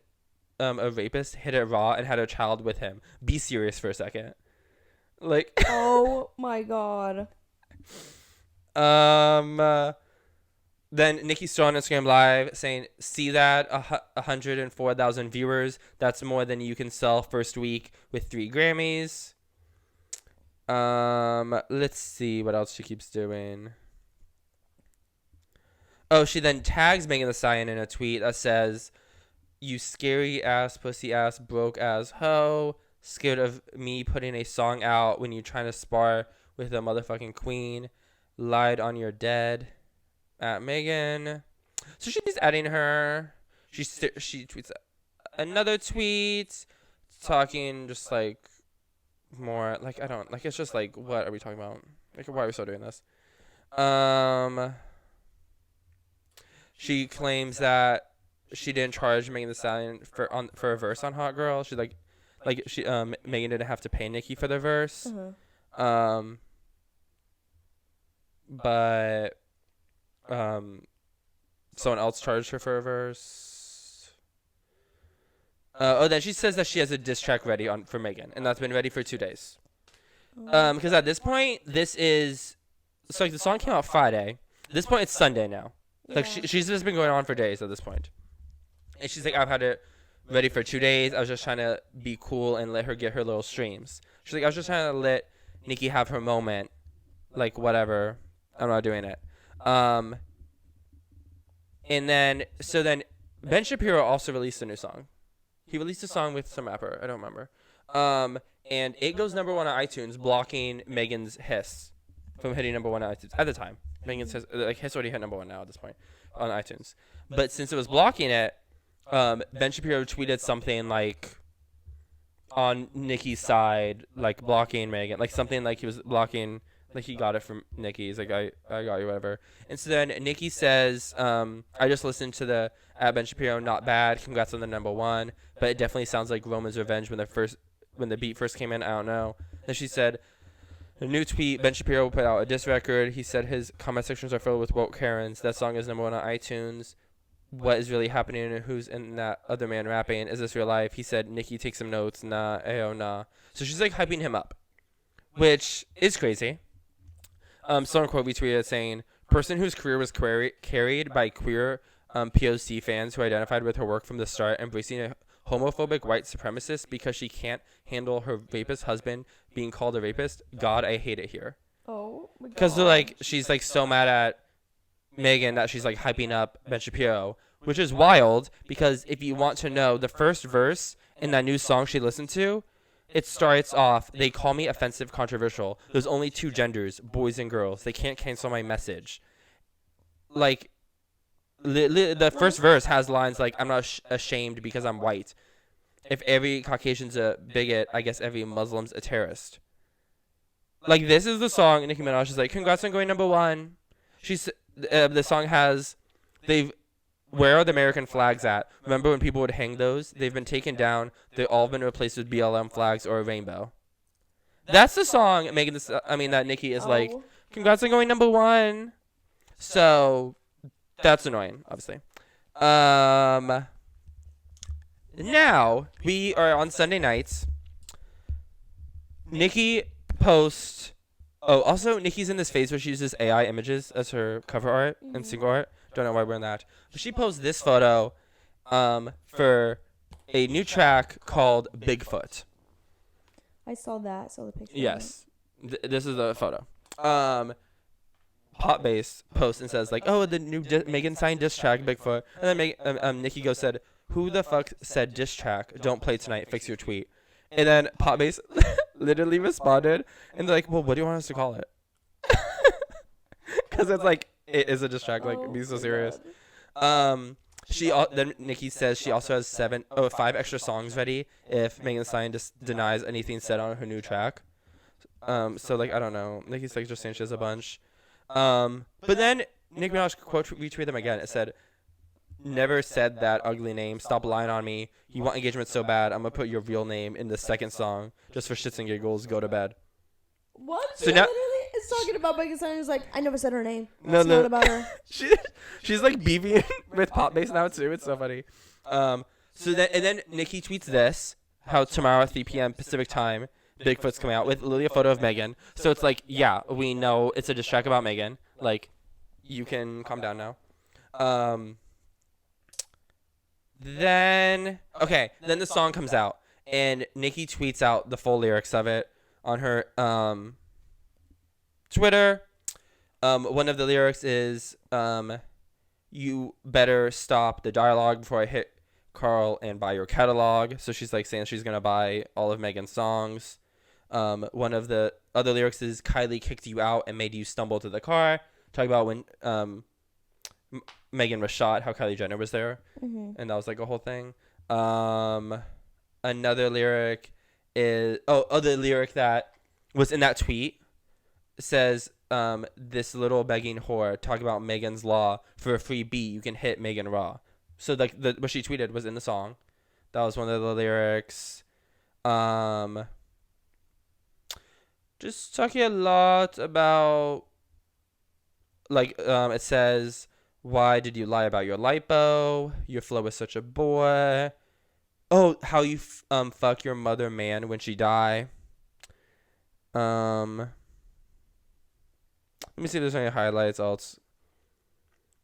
a rapist hit it raw and had a child with him. Be serious for a second." Like, Oh my god. Then Nicki's still on Instagram Live saying, "See that? 104,000 viewers. That's more than you can sell first week with 3 Grammys." Let's see what else she keeps doing. Oh, she then tags Megan Thee Stallion in a tweet that says, "You scary ass, pussy ass, broke ass hoe. Scared of me putting a song out when you're trying to spar with a motherfucking queen. Lied on your dead." At Megan. So she's adding her. She tweets another tweet talking just like more like, I don't like, it's just like, what are we talking about? Like, why are we still doing this? She claims that she didn't charge Megan Thee Stallion for a verse on Hot Girl. She's like she Megan didn't have to pay Nicki for the verse. But someone else charged her for a verse. Then she says that she has a diss track ready for Megan, and that's been ready for 2 days. Because at this point, like the song came out Friday. At this point, it's Sunday now. Like she's just been going on for days at this point. And she's like, "I've had it ready for 2 days. I was just trying to be cool and let her get her little streams." She's like, "I was just trying to let Nicki have her moment. Like, whatever. I'm not doing it." And then Ben Shapiro also released a new song. He released a song with some rapper. I don't remember. And it goes number 1 on iTunes, blocking Megan's Hiss from hitting number 1 on iTunes at the time. Megan's Hiss already hit number 1 now at this point on iTunes. But since it was blocking it, Ben Shapiro tweeted something like on Nicki's side, like blocking Megan, like something like he was blocking. Like he got it from Nicki. He's like, I got you, whatever. And so then Nicki says, "I just listened to the at Ben Shapiro, not bad. Congrats on the number 1, but it definitely sounds like Roman's Revenge when the beat first came in. I don't know." Then she said, a new tweet, Ben Shapiro put out a diss record. He said his comment sections are filled with woke Karens. That song is number 1 on iTunes. What is really happening and who's in that other man rapping? Is this real life? He said, "Nicki, take some notes." Nah, ayo, nah. So she's like hyping him up, which is crazy. Someone quote retweeted saying, "Person whose career was carried by queer POC fans who identified with her work from the start, embracing a homophobic white supremacist because she can't handle her rapist husband being called a rapist. God, I hate it here." Oh my god. Because they're like, she's like so mad at Megan that she's like hyping up Ben Shapiro, which is wild because if you want to know, the first verse in that new song she listened to, it starts off, "They call me offensive, controversial. There's only 2 genders, boys and girls. They can't cancel my message." Like, the first verse has lines like, "I'm not ashamed because I'm white. If every Caucasian's a bigot, I guess every Muslim's a terrorist." Like, this is the song, and Nicki Minaj is like, "Congrats on going number 1. The song has, they've where are the American flags at? Remember when people would hang those? They've been taken down. They've all been replaced with BLM flags or a rainbow. That's the song that Nicki is like, Oh. congrats on going #1. So that's annoying, obviously. Now we are on Sunday nights. Nicki posts. Oh, also Nicki's in this phase where she uses AI images as her cover art and single art. Don't know why we're in that, but she posts this photo, for a new track called Bigfoot. I saw that. Saw the picture. Yes, this is the photo. Pop Bass posts and says like, oh, the new Megan signed diss track Bigfoot, and then Nicki goes said, who the fuck said diss track? Don't play tonight. Fix your tweet. And then Pop Bass literally responded, and they're like, well, what do you want us to call it? Because it's like, it is a diss track. Like, be so serious. Then Nicki says she also has 5 extra songs ready if Megan Thee Stallion just denies anything said on her new track. So like, I don't know. Nicki's like just saying she has a bunch. But then Nicki Minaj quote retweeted them again. It said, never said that ugly name. Stop lying on me. You want engagement so bad. I'm gonna put your real name in the second song just for shits and giggles. Go to bed. What? So She now- literally is talking about Megan Thee Stallion. Is like, I never said her name. No, It's no. not about her. She's like beefing with Pop Bass now too. It's so funny. So then Nicki tweets this, how tomorrow at 3 p.m. Pacific time, Bigfoot's coming out with literally a photo of Megan. So it's like, yeah, we know it's a diss track about Megan. Like, you can calm down now. Then the song comes out and Nicki tweets out the full lyrics of it on her Twitter. One of the lyrics is, you better stop the dialogue before I hit Carl and buy your catalog. So she's like saying she's going to buy all of Megan's songs. One of the other lyrics is, Kylie kicked you out and made you stumble to the car. Talking about when Megan was shot, how Kylie Jenner was there. And that was like a whole thing. Another lyric is, the lyric that was in that tweet says, this little begging whore talk about Megan's law for a free beat. You can hit Megan raw. So like what she tweeted was in the song. That was one of the lyrics. Just talking a lot about like it says, why did you lie about your lipo? Your flow is such a boy. Oh, how you fuck your mother man when she die. Let me see if there's any highlights else.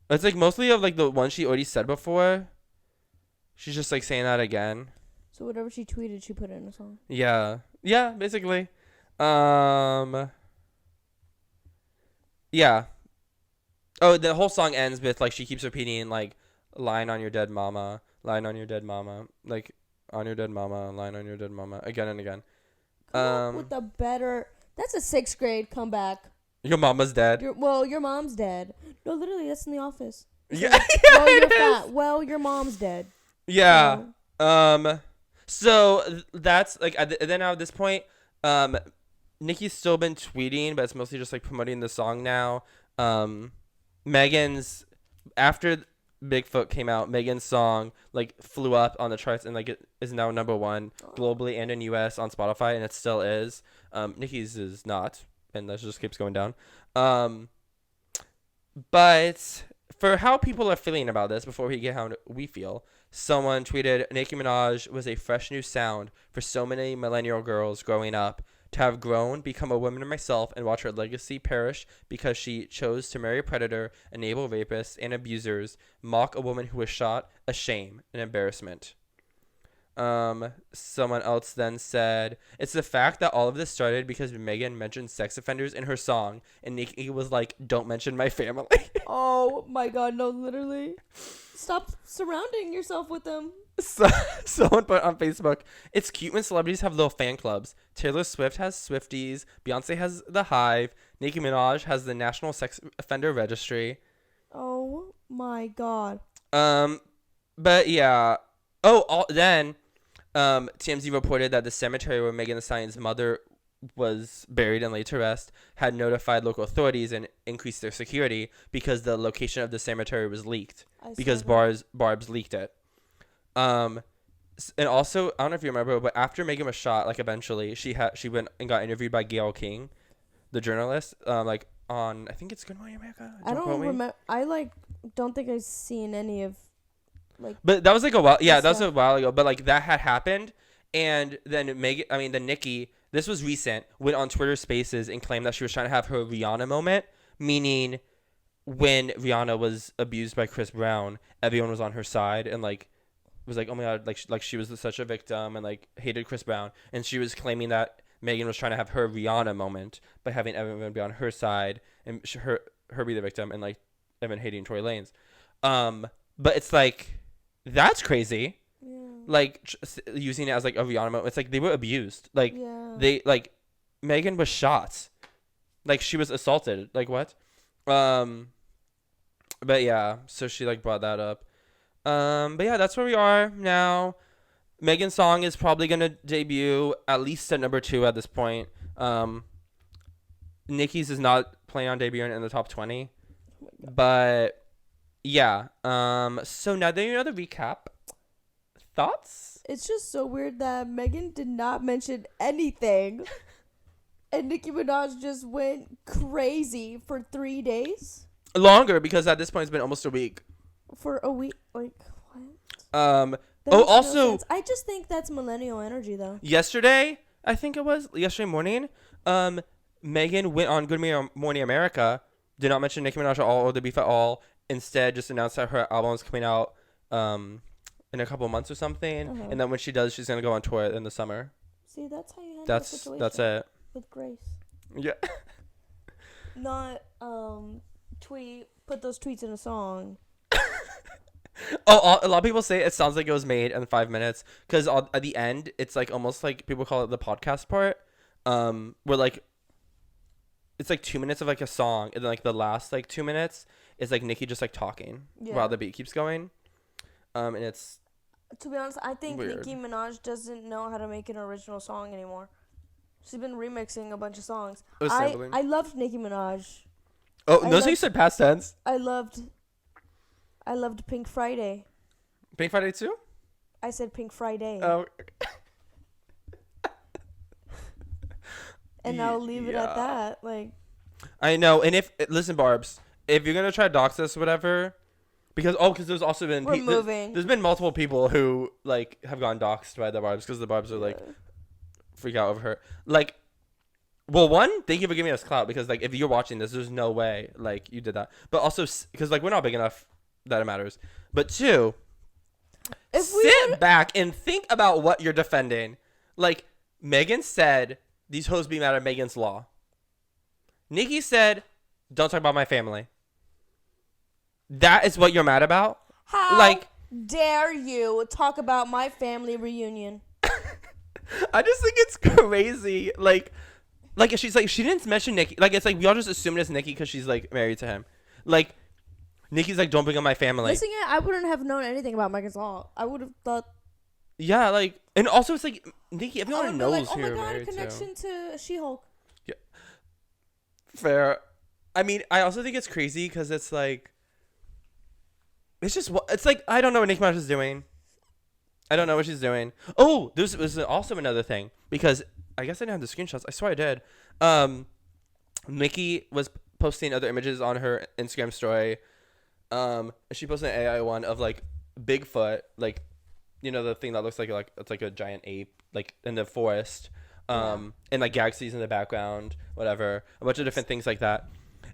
It's like mostly of like the one she already said before. She's just like saying that again. So whatever she tweeted, she put it in a song. Yeah. Yeah, basically. Yeah. Oh, the whole song ends with like she keeps repeating like, lying on your dead mama, lying on your dead mama, like on your dead mama, lying on your dead mama, again and again. Come up with a better. That's a 6th grade comeback. Your mama's dead. Your mom's dead. No, literally, that's in The Office. Yeah. Well, you're fat. Well, your mom's dead. Yeah. So that's like, then at this point, Nicki's still been tweeting, but it's mostly just like promoting the song now. Megan's, after Bigfoot came out, Megan's song like flew up on the charts and like it is now #1 globally and in US on Spotify, and it still is. Nicki's is not, and that just keeps going down. But for how people are feeling about this, before we get how we feel, someone tweeted, Nicki Minaj was a fresh new sound for so many millennial girls growing up. To have grown, become a woman myself, and watch her legacy perish because she chose to marry a predator, enable rapists and abusers, mock a woman who was shot, a shame, an embarrassment. Someone else then said, it's the fact that all of this started because Megan mentioned sex offenders in her song, and Nicki was like, don't mention my family. Oh my god, no, literally. Stop surrounding yourself with them. So, someone put on Facebook, it's cute when celebrities have little fan clubs. Taylor Swift has Swifties, Beyonce has The Hive, Nicki Minaj has the National Sex Offender Registry. Oh my god. But yeah. Then TMZ reported that the cemetery where Megan Thee Stallion's mother was buried and laid to rest, had notified local authorities and increased their security because the location of the cemetery was leaked because Barb's leaked it. And also, I don't know if you remember, but after Megan was shot, like eventually she went and got interviewed by Gayle King, the journalist, like on, I think it's Good Morning America. I don't remember. I don't think I've seen any of But that was like a while. Yeah, that was a while ago. But like that had happened, and then then Nikki. This was recent. Went on Twitter Spaces and claimed that she was trying to have her Rihanna moment, meaning when Rihanna was abused by Chris Brown, everyone was on her side and like was like, oh my god, like she was such a victim and like hated Chris Brown, and she was claiming that Megan was trying to have her Rihanna moment by having everyone be on her side and her be the victim and like everyone hating Tory Lanez. But it's like that's crazy. Yeah. Like using it as like a Rihanna moment. It's like they were abused. Like Yeah. like Megan was shot. Like she was assaulted. Like what? But yeah, so she like brought that up. But yeah, that's where we are now. Megan's song is probably gonna debut at least at number 2 at this point. Nicki's is not planning on debuting in the top 20. But yeah. So now that you know the recap, thoughts? It's just so weird that Megan did not mention anything, and Nicki Minaj just went crazy for 3 days. Longer, because at this point it's been almost a week. For a week, like what? That makes no also sense. I just think that's millennial energy, though. yesterday, I think it was yesterday morning. Megan went on Good Morning America, did not mention Nicki Minaj at all or the beef at all. Instead, just announced that her album is coming out in a couple months or something, and then when she does, she's gonna go on tour in the summer. See, that's how you handle the situation. That's it. With grace. Yeah. Not put those tweets in a song. Oh, a lot of people say it sounds like it was made in 5 minutes because at the end it's like almost like people call it the podcast part, where like it's like 2 minutes of like a song and then like the last like 2 minutes is like Nicki just like talking while the beat keeps going, and it's to be honest, I think weird. Nicki Minaj doesn't know how to make an original song anymore. She's been remixing a bunch of songs. I loved Nicki Minaj. Oh, notice how you said past tense. I loved Pink Friday. Pink Friday too? I said Pink Friday. Oh. And I'll leave it at that. Like, I know. And listen, Barbs, if you're gonna try to dox us, whatever, because there's also been there's been multiple people who like have gotten doxed by the Barbs because the Barbs are like freak out over her. Like, well, one, thank you for giving us clout because like if you're watching this, there's no way like you did that. But also because like we're not big enough that it matters. But 2, sit back and think about what you're defending. Like Megan said, these hoes be mad at Megan's Law. Nicki said, don't talk about my family. That is what you're mad about? How dare you talk about my family reunion? I just think it's crazy. Like she's like, she didn't mention Nicki. Like, it's like, we all just assumed it's Nicki because she's like married to him. Like, Nicki's like, don't bring up my family. Listening it, I wouldn't have known anything about Megan's Law. I would have thought. Yeah, like, and also it's like, Nicki, everyone knows like, who you're married married to. Oh my god, a connection to She-Hulk. Yeah. Fair. I mean, I also think it's crazy because it's like, it's like, I don't know what Nicki Minaj is doing. I don't know what she's doing. Oh, this was also another thing because I guess I didn't have the screenshots. I swear I did. Nicki was posting other images on her Instagram story. She posted an AI one of like Bigfoot, like, you know, the thing that looks like it's like a giant ape, like in the forest, and like galaxies in the background, whatever, a bunch of different things like that.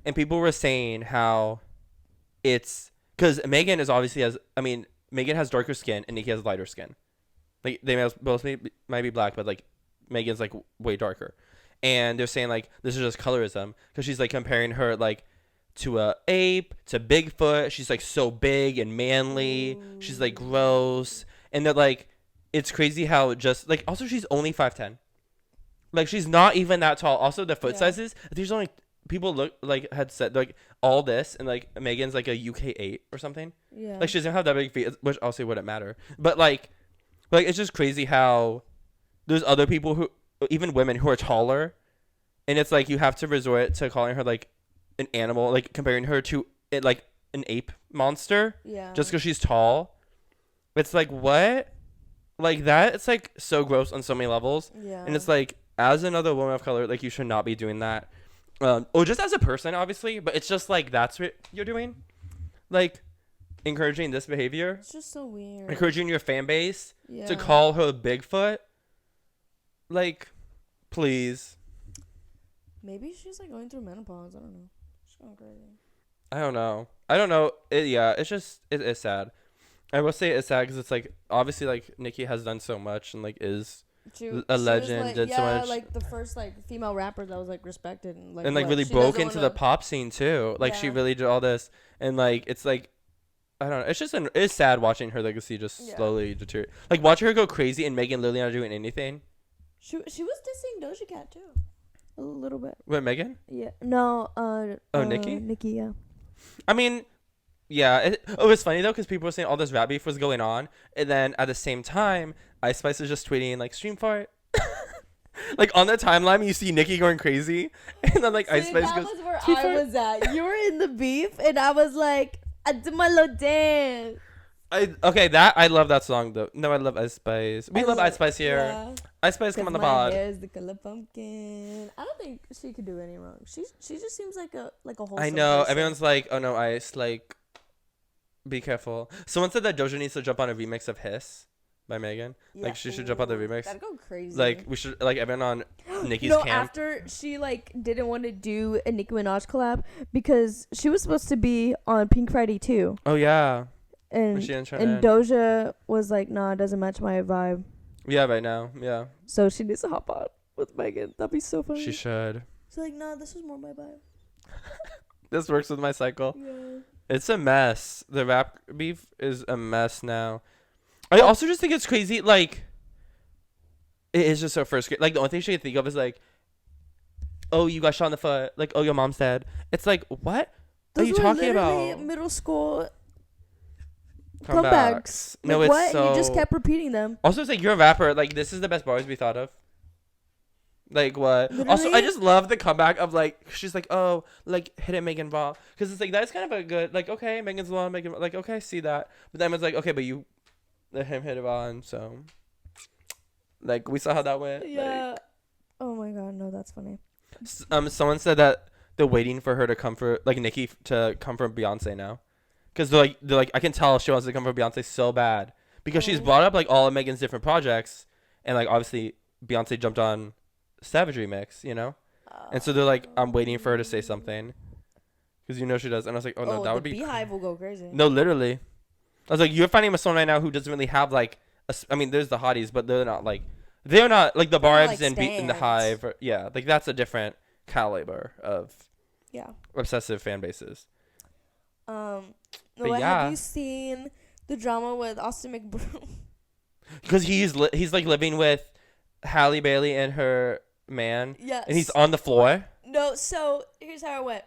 And people were saying how it's because Megan has darker skin and Nicki has lighter skin. Like they both might be black, but like Megan's like way darker. And they're saying like this is just colorism because she's like comparing her like to a ape, to Bigfoot. She's like so big and manly. She's like gross. And they're like, it's crazy how just like, also she's only 5'10". Like she's not even that tall. Also the foot sizes, there's only people look like had said like all this and like Megan's like a UK 8 or something. Yeah. Like she doesn't have that big feet, which also wouldn't matter. But like it's just crazy how there's other people who, even women who are taller and it's like you have to resort to calling her like an animal, like comparing her to it like an ape monster Yeah. just because she's tall. It's like, what? Like that, it's like so gross on so many levels. Yeah. And it's like, as another woman of color, like you should not be doing that. Or just as a person, obviously, but it's just like that's what you're doing. Like encouraging this behavior, It's just so weird. encouraging your fan base Yeah. to call her Bigfoot. Like, please. Maybe she's like going through menopause. I don't know. She's going crazy. I don't know. It's just, it is sad. I will say it's sad because it's like, obviously, like, Nicki has done so much and, like, is a legend, like, did so much. like the first like female rapper that was like respected and like, Really she broke doesn't into the wanna- pop scene, too. Like, she Yeah. really did all this. And, like, it's like, I don't know. It's just, it's sad watching her legacy just Yeah. slowly deteriorate. Like, watching her go crazy and Megan literally not doing anything. She was dissing Doja Cat too, a little bit. What, Megan? Yeah. No. Nicki? Nicki. Yeah. I mean, yeah. It was funny, though, because people were saying all this rap beef was going on. And then at the same time, Ice Spice is just tweeting, like, stream fart. Like, on the timeline, you see Nicki going crazy. And then, like, Ice See, Spice that goes, was where "Tweet I fart." was at. You were in the beef, and I was like, I did my little dance. I love that song, though. No, I love Ice Spice. We I love love- Ice Spice here. Yeah. Ice Spice, come on the 'Cause my pod. hair is the color pumpkin. I don't think she could do any wrong. She just seems like a wholesome I know. person. Everyone's like, oh, no, Ice, like, be careful. Someone said that Doja needs to jump on a remix of Hiss by Megan. Like, she should jump on the Ooh, remix. That'd go crazy. Like, we should, like, everyone on Nicki's no, camp. after she like didn't want to do a Nicki Minaj collab because she was supposed to be on Pink Friday too, Oh, yeah. and She didn't turn and in. Doja was like, nah, it doesn't match my vibe, Yeah, right now. Yeah. so she needs to hop on with Megan. That'd be so funny. She should. She's like, nah, this is more my vibe. This works with my cycle. Yeah. It's a mess. The rap beef is a mess now. I also just think it's crazy. Like, it is just so first grade. Like, the only thing she can think of is like, oh, you got shot in the foot. Like, oh, your mom's dead. It's like, what are you Those were talking literally about? middle school comebacks. No, Like, it's what? so. And you just kept repeating them. Also, it's like you're a rapper. Like, this is the best bars we thought of. Like what? Also, I Literally? just love the comeback of like she's like, oh, like hit it, Megan Raw, because it's like that's kind of a good like okay, Megan's Law, Megan like okay, I see that, but then it's like okay, but you let him hit it on, so like we saw how that went. Yeah. Oh my god, no, that's funny. Like, someone said that they're waiting for her to come for like Nicki to come from Beyonce now, because they're like I can tell she wants to come from Beyonce so bad because she's Oh. brought up like all of Megan's different projects, and like obviously Beyonce jumped on Savage remix, you know, and so they're like, I'm waiting for her to say something, because you know she does, and I was like, oh no, that the would be Beehive will go crazy. no, literally. I was like, you're finding a song right now who doesn't really have like, I mean, there's the hotties, but they're not like the They're not, Barbs like, and in the stans. Hive, yeah, like that's a different caliber of Yeah. obsessive fan bases. No, But have yeah. you seen the drama with Austin McBroom? Because he's like living with Halle Bailey and her man, Yes. and he's on the floor. No, so here's how it went.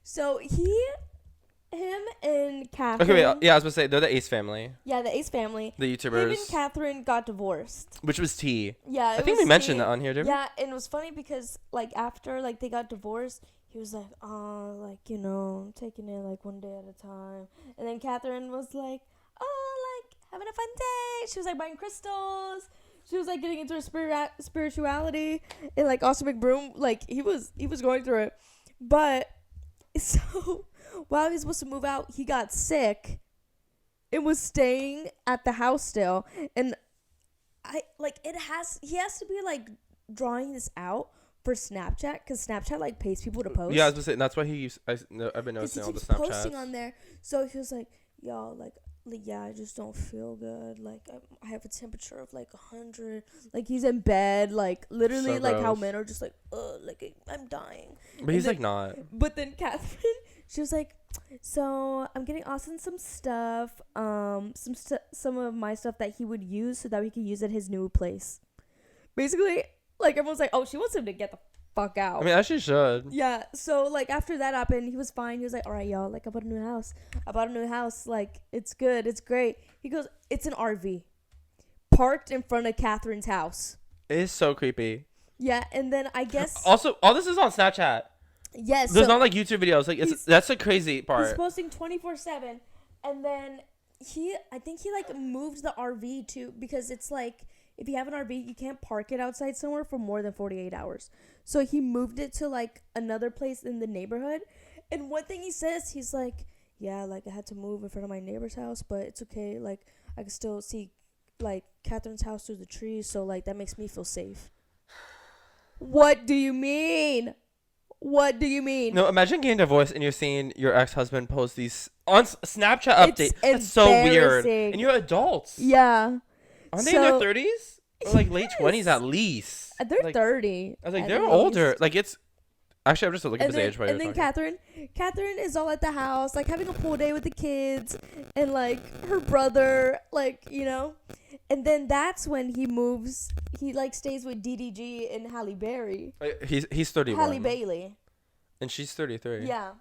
So him and Catherine. Okay, wait, yeah, I was gonna say they're the Ace family, Yeah, the Ace family. the Him and YouTubers, Catherine got divorced. which was T. Yeah, I think we mentioned that on here, didn't we? Yeah, and it was funny because like after like they got divorced, he was like, oh, like I'm taking it like one day at a time. And then Catherine was like, oh, like having a fun day. She was like buying crystals. She was like getting into her spirituality, and like Austin McBroom, like he was going through it, but so while he was supposed to move out, he got sick, and was staying at the house still, and he has to be like drawing this out for Snapchat because Snapchat like pays people to post. Yeah, I was gonna say that's why I've been Because he noticing all the keeps Snapchats. posting on there. So he was like, y'all, like, yeah, I just don't feel good. Like, I have a temperature of, like, 100. Like, he's in bed. Like, literally, So like, how gross. men are just like, like, I'm dying. But he's then- like not. But then Catherine, she was like, so I'm getting Austin some stuff. Some of my stuff that he would use so that we could use at his new place. Basically, like, everyone's like, oh, she wants him to get the fuck out. I mean, as she should. Yeah, so like after that happened, he was fine. He was like, all right, y'all, like I bought a new house. Like it's good, it's great. He goes, it's an RV parked in front of Catherine's house. It is so creepy. Yeah, and then I guess Also, all this is on Snapchat. yes. There's so not like YouTube videos. Like he's- that's the crazy he's part. posting 24/7, and then I think he like moved the RV too because it's like if you have an RV, you can't park it outside somewhere for more than 48 hours. So he moved it to like another place in the neighborhood. And one thing he says, he's like, yeah, like I had to move in front of my neighbor's house, but it's okay. Like I can still see like Catherine's house through the trees, so like that makes me feel safe. What do you mean? What do you mean? No, imagine getting divorced and you're seeing your ex-husband post these on Snapchat update. That's so weird. embarrassing. And you're adults. Yeah. Aren't they in their So- 30s? Or like late Yes. 20s at least. They're Like, 30. I was like, at they're least. older. Like it's actually I'm just looking at And this then, age while you're and then talking. Catherine is all at the house, like having a pool day with the kids, and like her brother, like and then that's when he moves. He like stays with DDG and Halle Berry, He's 31. Halle Bailey. And she's 33. Yeah.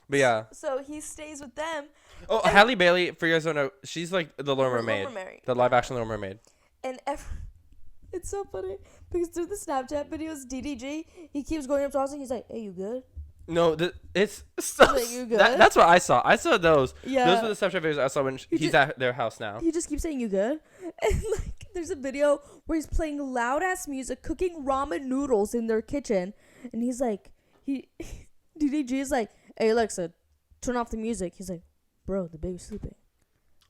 But yeah. So he stays with them. Oh, Halle Bailey, for you guys who don't know, she's like the Little Mermaid. The live action Little Mermaid. And it's so funny because through the Snapchat videos, DDG, he keeps going up to us and he's like, "Hey, you good?" No, it's so, Like, you good? that's what I saw. I saw those. Yeah. Those were the Snapchat videos I saw when he's at their house now. He just keeps saying, "You good?" And like, there's a video where he's playing loud ass music, cooking ramen noodles in their kitchen, and he's like, DDG is like, "Hey Alexa, turn off the music." He's like, "Bro, the baby's sleeping."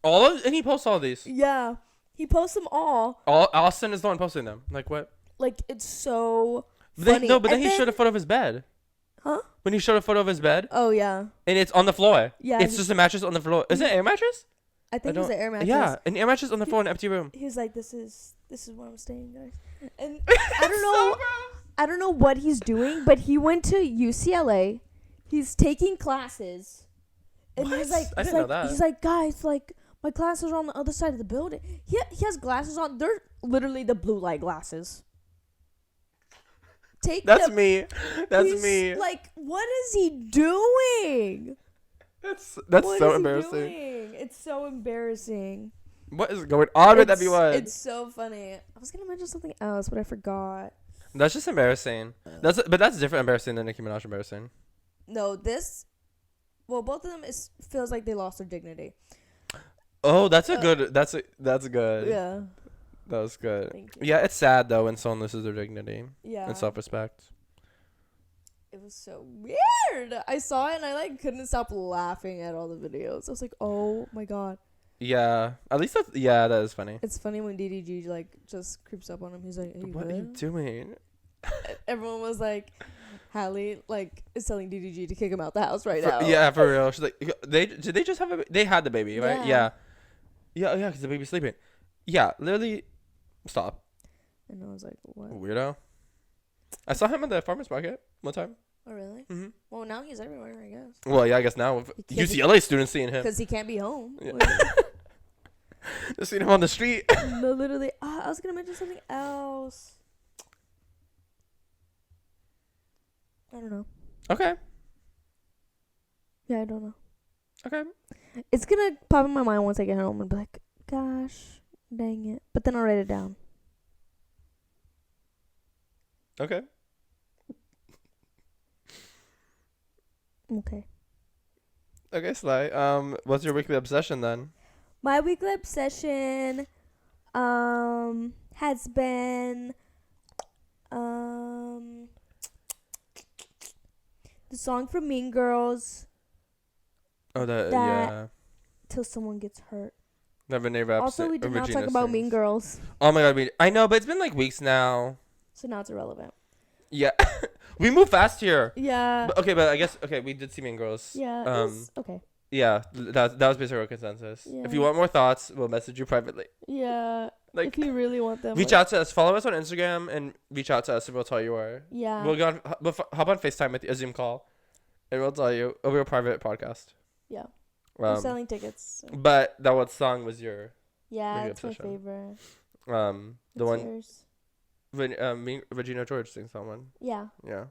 And he posts all these. Yeah, he posts them all. Austin is the one posting them. Like what? Like it's so But funny. then And he showed a photo of his bed. Huh? When he showed a photo of his bed, Oh yeah, and it's on the floor. Yeah, It's just a mattress on the floor. Is it an air mattress? I think it was don't- an air mattress. Yeah, an air mattress on the floor in an empty room. He was like, "This is where I'm staying, guys." And I I don't know what he's doing, but he went to UCLA. He's taking classes. And What? he's like, I didn't know that. He's like, "Guys, like my classes are on the other side of the building." He has glasses on. They're literally the blue light glasses. That's them. me. That's He's me. Like, what is he doing? That's What so is he embarrassing. doing? It's so embarrassing. What is going on with everyone? It's so funny. I was gonna mention something else, but I forgot. That's just embarrassing. But that's different embarrassing than Nicki Minaj embarrassing. No, both of them feels like they lost their dignity. Oh, that's good. That's good. Yeah. That was good. Thank you. Yeah, it's sad though when someone loses their dignity Yeah. and self-respect. It was so weird. I saw it and I like couldn't stop laughing at all the videos. I was like, "Oh my god." Yeah, at least that is funny. It's funny when DDG like just creeps up on him. He's like, "Hey, you What are you good?" doing? Everyone was like, Hallie like is telling DDG to kick him out the house right now. Yeah, for real. She's like, did they just have they had the baby, right? Yeah. Yeah, because the baby's sleeping. Yeah, literally, stop. And I was like, "What?" Weirdo. I saw him at the farmer's market one time. Oh really? hmm Well, now he's everywhere, I guess. Well, yeah, I guess now with He can't be- UCLA students seeing him. Because he can't be home. Yeah. They're seeing him on the street. No, literally. I was gonna mention something else. I don't know. Okay. Yeah, I don't know. Okay. It's gonna pop in my mind once I get home and be like, "Gosh, dang it!" But then I'll write it down. Okay. Okay. Okay, Sly. What's your weekly obsession then? My weekly obsession, has been, the song from Mean Girls, Oh, That- yeah. "Till Someone Gets Hurt." The Renee Rapp Also, we did not Regina talk about sings. Mean Girls, Oh my god, I know, but it's been like weeks now. so now it's irrelevant. Yeah. We move fast here. Yeah. But I guess we did see Mean Girls. Yeah. Okay. Yeah, that was basically our consensus. If Yeah. you want more thoughts, we'll message you privately. Yeah. Like, if you really want them. reach out to us. Follow us on Instagram and reach out to us and we'll tell you where. Yeah. We'll go on, hop on FaceTime with you, a Zoom call, and we'll tell you. It'll be a private podcast. Yeah. I'm Um, selling tickets. So. but that what song was your Yeah, Big it's my obsession. favorite. the What's one yours? Regina George sings that one. Yeah. Yeah.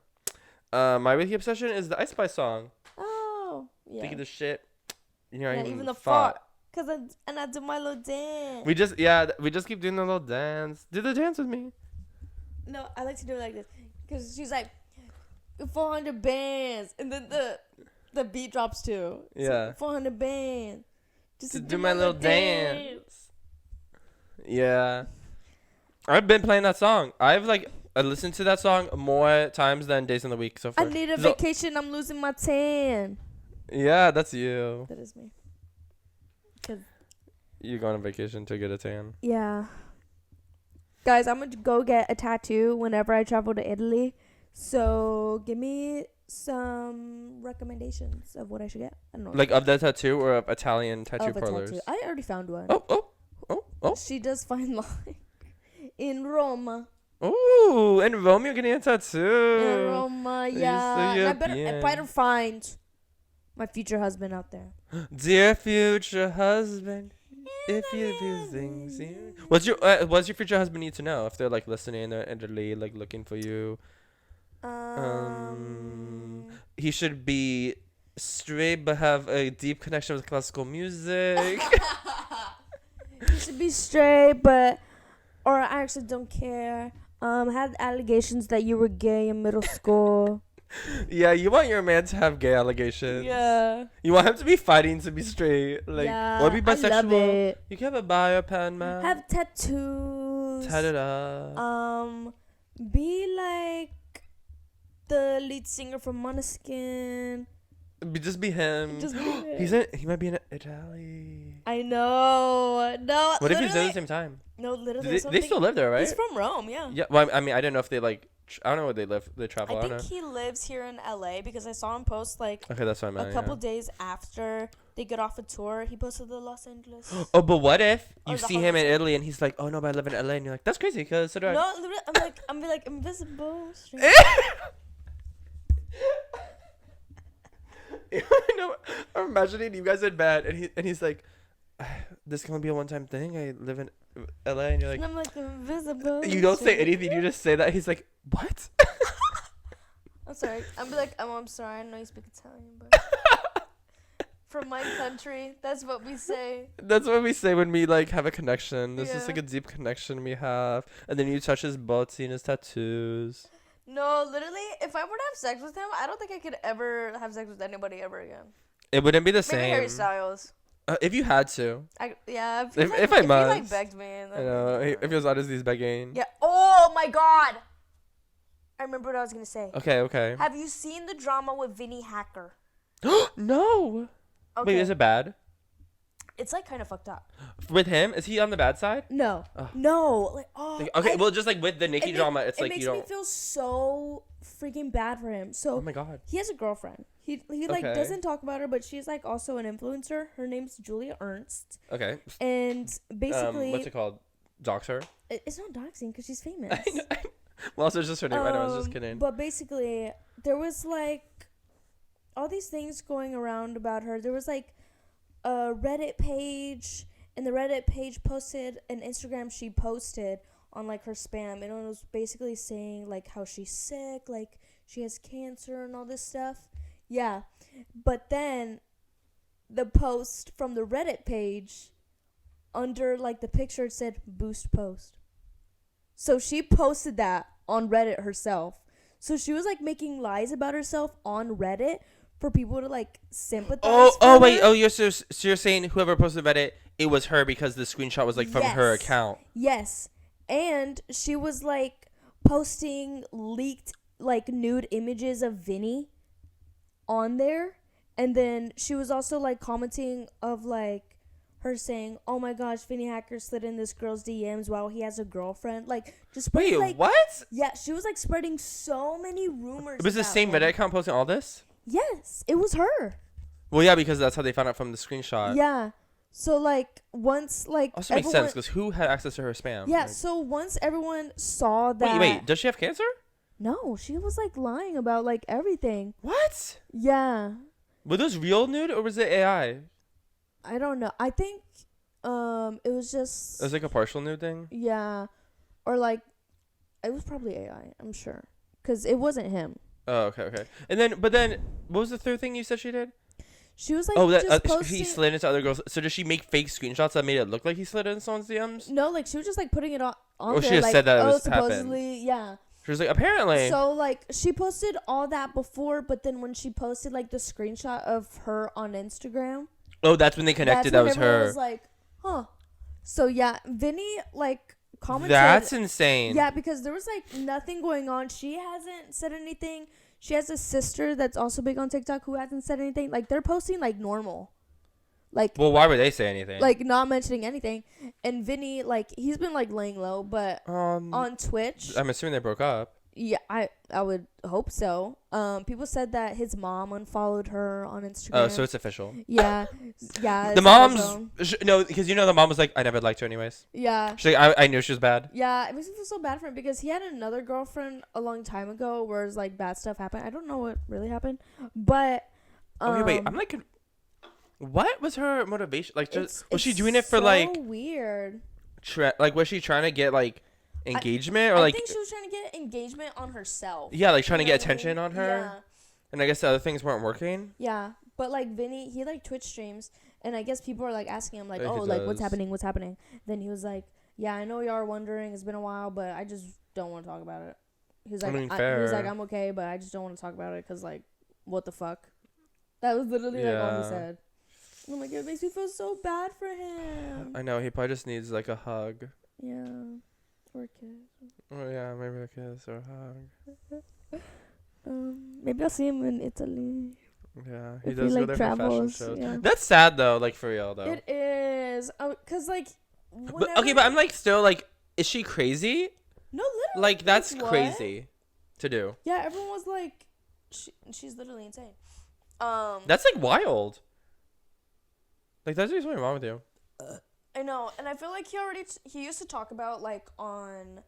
My weekly obsession is the Ice Spice song. Oh. Yeah. Think of the shit. You're not Not even even the fought. fart. Cause I do my little dance. We just keep doing the little dance. Do the dance with me. No, I like to do it like this. Because she's like, 400 bands. And then the beat drops too. It's Yeah. like 400 bands. Just To do my little dance. Yeah. I've been playing that song. I listened to that song more times than days in the week so far. I need a So- vacation. I'm losing my tan. Yeah, that's you. That is me. 'Cause You go on vacation to get a tan. yeah. Guys, I'm going to go get a tattoo whenever I travel to Italy. So give me some recommendations of what I should get. I don't know. Like of the tattoo or of Italian tattoo of a parlors? tattoo. I already found one. Oh. She does fine line in Roma. Ooh, and Rome, you're getting a tattoo. In Roma, so yeah. And I European. better find my future husband out there. Dear future husband, if you do things you... What's your future husband need to know if they're like listening and they're in Italy, like looking for you? He should be straight but have a deep connection with classical music. He should be straight, or I actually don't care. Had allegations that you were gay in middle school. Yeah, you want your man to have gay allegations. Yeah. You want him to be fighting to be straight, like, Yeah, or be I love bisexual. it. You can have a bi or pan man. Have tattoos. Tat it up. Be like the lead singer from Måneskin. Just be him. Just be him. He might be in Italy. I know. No. What if he's there at literally- the same time? No, literally. They something- still live there, right? He's from Rome, yeah. Yeah. Well, I mean, I didn't know if they like. I don't know where they live. They travel. I I think don't know. he lives here in LA because I saw him post like Okay, that's what I meant. a couple yeah. days after they get off a tour. He posted the Los Angeles. Oh, but what if Or you the see him in Hollywood. Italy and he's like, "Oh no, but I live in LA," and you're like, "That's crazy," because so do I. No, literally, I'm like invisible. No, I'm imagining you guys in bed, and he's like, "This can only be a one-time thing. I live in LA," and you're And like, I'm like invisible. you don't say anything. You just say that. He's like, "What?" I'm sorry. I'm sorry. I know you speak Italian, but from my country, that's what we say. That's what we say when we like have a connection. There's just Yeah. like a deep connection we have, and then you touch his butt, seeing his tattoos. No, literally, if I were to have sex with him, I don't think I could ever have sex with anybody ever again. It wouldn't be the Maybe Harry same. Styles. If you had to, Yeah. If I he like must. begged me. I know. If he was honest, he's begging. Yeah. Oh my God. I remember what I was gonna say. Okay. Have you seen the drama with Vinny Hacker? No. Okay. Wait, is it bad? It's like kind of fucked up. With him, is he on the bad side? No. Oh. No. Like, oh. Like, okay, well, just like with the Nicki drama, it's like makes you don't. me feel so freaking bad for him. So Oh my god. he has a girlfriend. He like Okay. doesn't talk about her, but she's like also an influencer. Her name's Julia Ernst, Okay. and basically, What's it called? Dox her. it's not doxing because she's famous. I know. Well, also it's just her name. I know. I was just kidding. But basically, there was like all these things going around about her. There was like a Reddit page, and the Reddit page posted an Instagram she posted on like her spam, and it was basically saying like how she's sick, like she has cancer and all this stuff. Yeah, but then the post from the Reddit page under like the picture it said boost post. So she posted that on Reddit herself. So she was like making lies about herself on Reddit for people to like sympathize. Oh, for wait. her. Oh, you're so you're saying whoever posted Reddit, it was her because the screenshot was like from her Yes. account. Yes. And she was like posting leaked like nude images of Vinny on there. And then she was also like commenting of like her saying, "Oh my gosh, Vinny Hacker slid in this girl's DMs while he has a girlfriend." Like just spreading, Wait, like, what? Yeah, she was like spreading so many rumors. It was the about same him. Reddit account posting all this? Yes, it was her. Well, yeah, because that's how they found out from the screenshot. Yeah. So like once like Also makes sense because who had access to her spam? Yeah, Like- so once everyone saw that wait. Does she have cancer? No, she was like lying about like everything. What? Yeah. Were those real nude or was it AI? I don't know. I think it was just It was like a partial nude thing. yeah, or like it was probably AI, I'm sure. Cuz it wasn't him. Oh, okay. But then, what was the third thing you said she did? She was like, Oh, just that posting. he slid into other girls. So does she make fake screenshots that made it look like he slid into someone's DMs? No, like she was just like putting it on Or there. she just like, said that it was supposedly, yeah. She was like, apparently. So like she posted all that before, but then when she posted like the screenshot of her on Instagram, Oh, that's when they connected. that's That when was everyone her. was like, huh. So yeah, Vinny like commented. That's insane. Yeah, because there was like nothing going on. She hasn't said anything. She has a sister that's also big on TikTok who hasn't said anything. Like they're posting like normal. Like Well, why would they say anything? like not mentioning anything. And Vinny, like he's been like laying low, but on Twitch, I'm assuming they broke up. yeah, I would hope so. People said that his mom unfollowed her on Instagram. Oh, so it's official. Yeah, yeah. The it's mom's official. no, because the mom was like, I never liked her anyways. Yeah. She's like, I knew she was bad. Yeah, it makes me feel so bad for him because he had another girlfriend a long time ago where it's like bad stuff happened. I don't know what really happened, but Okay, wait. I'm like, what was her motivation? Like, just was she it's doing it for so like, weird? like was she trying to get like engagement or I like? think she was trying to get engagement on herself. Yeah, like trying to You know get what I mean? attention on her. Yeah. And I guess the other things weren't working. Yeah, but like Vinny, he like Twitch streams, and I guess people are like asking him like, Yeah, he oh, like what's does. happening? What's happening? Then he was like, yeah, I know y'all are wondering. It's been a while, but I just don't want to talk about it. He was I like, mean, he was fair. like, I'm okay, but I just don't want to talk about it because like, what the fuck? That was literally like all he Yeah. said. And I'm like, it makes me feel so bad for him. I know he probably just needs like a hug. Yeah, or a kiss. Oh yeah, maybe a kiss or a hug. Maybe I'll see him in Italy. Yeah, he If does he, go like, there travels, for fashion shows. yeah. That's sad though, like for real though. It is. Oh, cause like. But, okay, but I'm like still like, is she crazy? No, literally. Like that's what? crazy to do. Yeah, everyone was like, she's literally insane. That's like wild. Like there's something wrong with you. I know, and I feel like he used to talk about like on,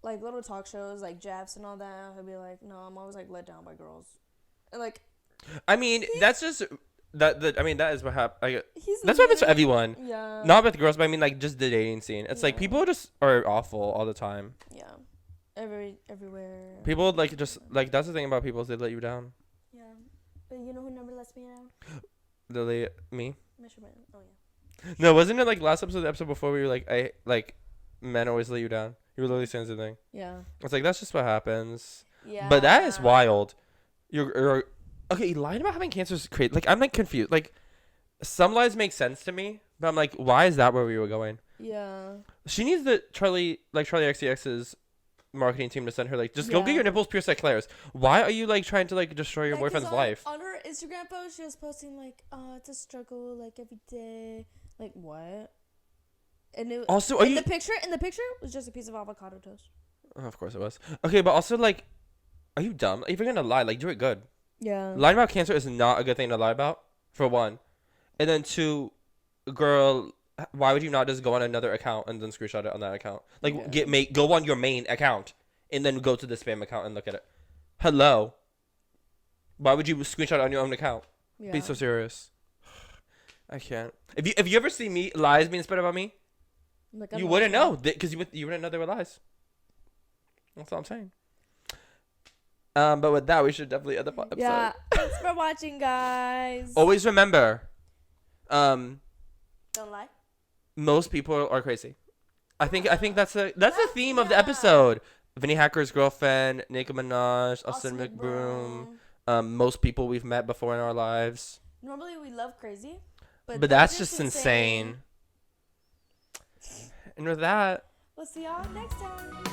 like little talk shows like Jeffs and all that. He'll be like, no, I'm always like let down by girls, and like. I mean, that's just that. I mean, that is what happened. He's That's what happens to literally- everyone. Yeah. Not with girls, but I mean like just the dating scene. It's like Yeah. people just are awful all the time. Yeah. Everywhere. People like just like that's the thing about people is they let you down. Yeah. But you know who never lets me down? Me. Mr. Man. Oh yeah. No, wasn't it like last episode, the episode before we were like men always let you down. You were literally saying the thing. Yeah. It's like that's just what happens. Yeah. But that is wild. You're okay. Lying about having cancer is crazy. Like I'm like confused. Like some lies make sense to me, but I'm like, why is that where we were going? Yeah. She needs the Charlie XCX's marketing team to send her like, just go get Yeah. your nipples pierced at Claire's. Why are you like trying to like destroy your Yeah, 'cause boyfriend's on, life? On her Instagram post, she was posting like, "Oh, it's a struggle, like every day." Like what? And it, Also, are in you? the picture was just a piece of avocado toast. Oh, of course it was. Okay, but also like, are you dumb? If you're gonna lie, like do it good. Yeah. Lying about cancer is not a good thing to lie about, for one. And then two, girl, why would you not just go on another account and then screenshot it on that account? Like Yeah. go on your main account and then go to the spam account and look at it. Hello. Why would you screenshot it on your own account? Yeah. Be so serious. I can't. If you ever see me lies being spread about me, Like, you wouldn't know because you wouldn't know they were lies. That's all I'm saying. But with that, we should definitely end the episode. Yeah. Thanks for watching, guys. Always remember, Don't lie. most people are crazy. I think that's the theme of the episode. Vinny Hacker's girlfriend, Nicki Minaj, Austin McBroom. Most people we've met before in our lives. Normally we love crazy, But this that's is just insane. And with that, We'll see y'all next time.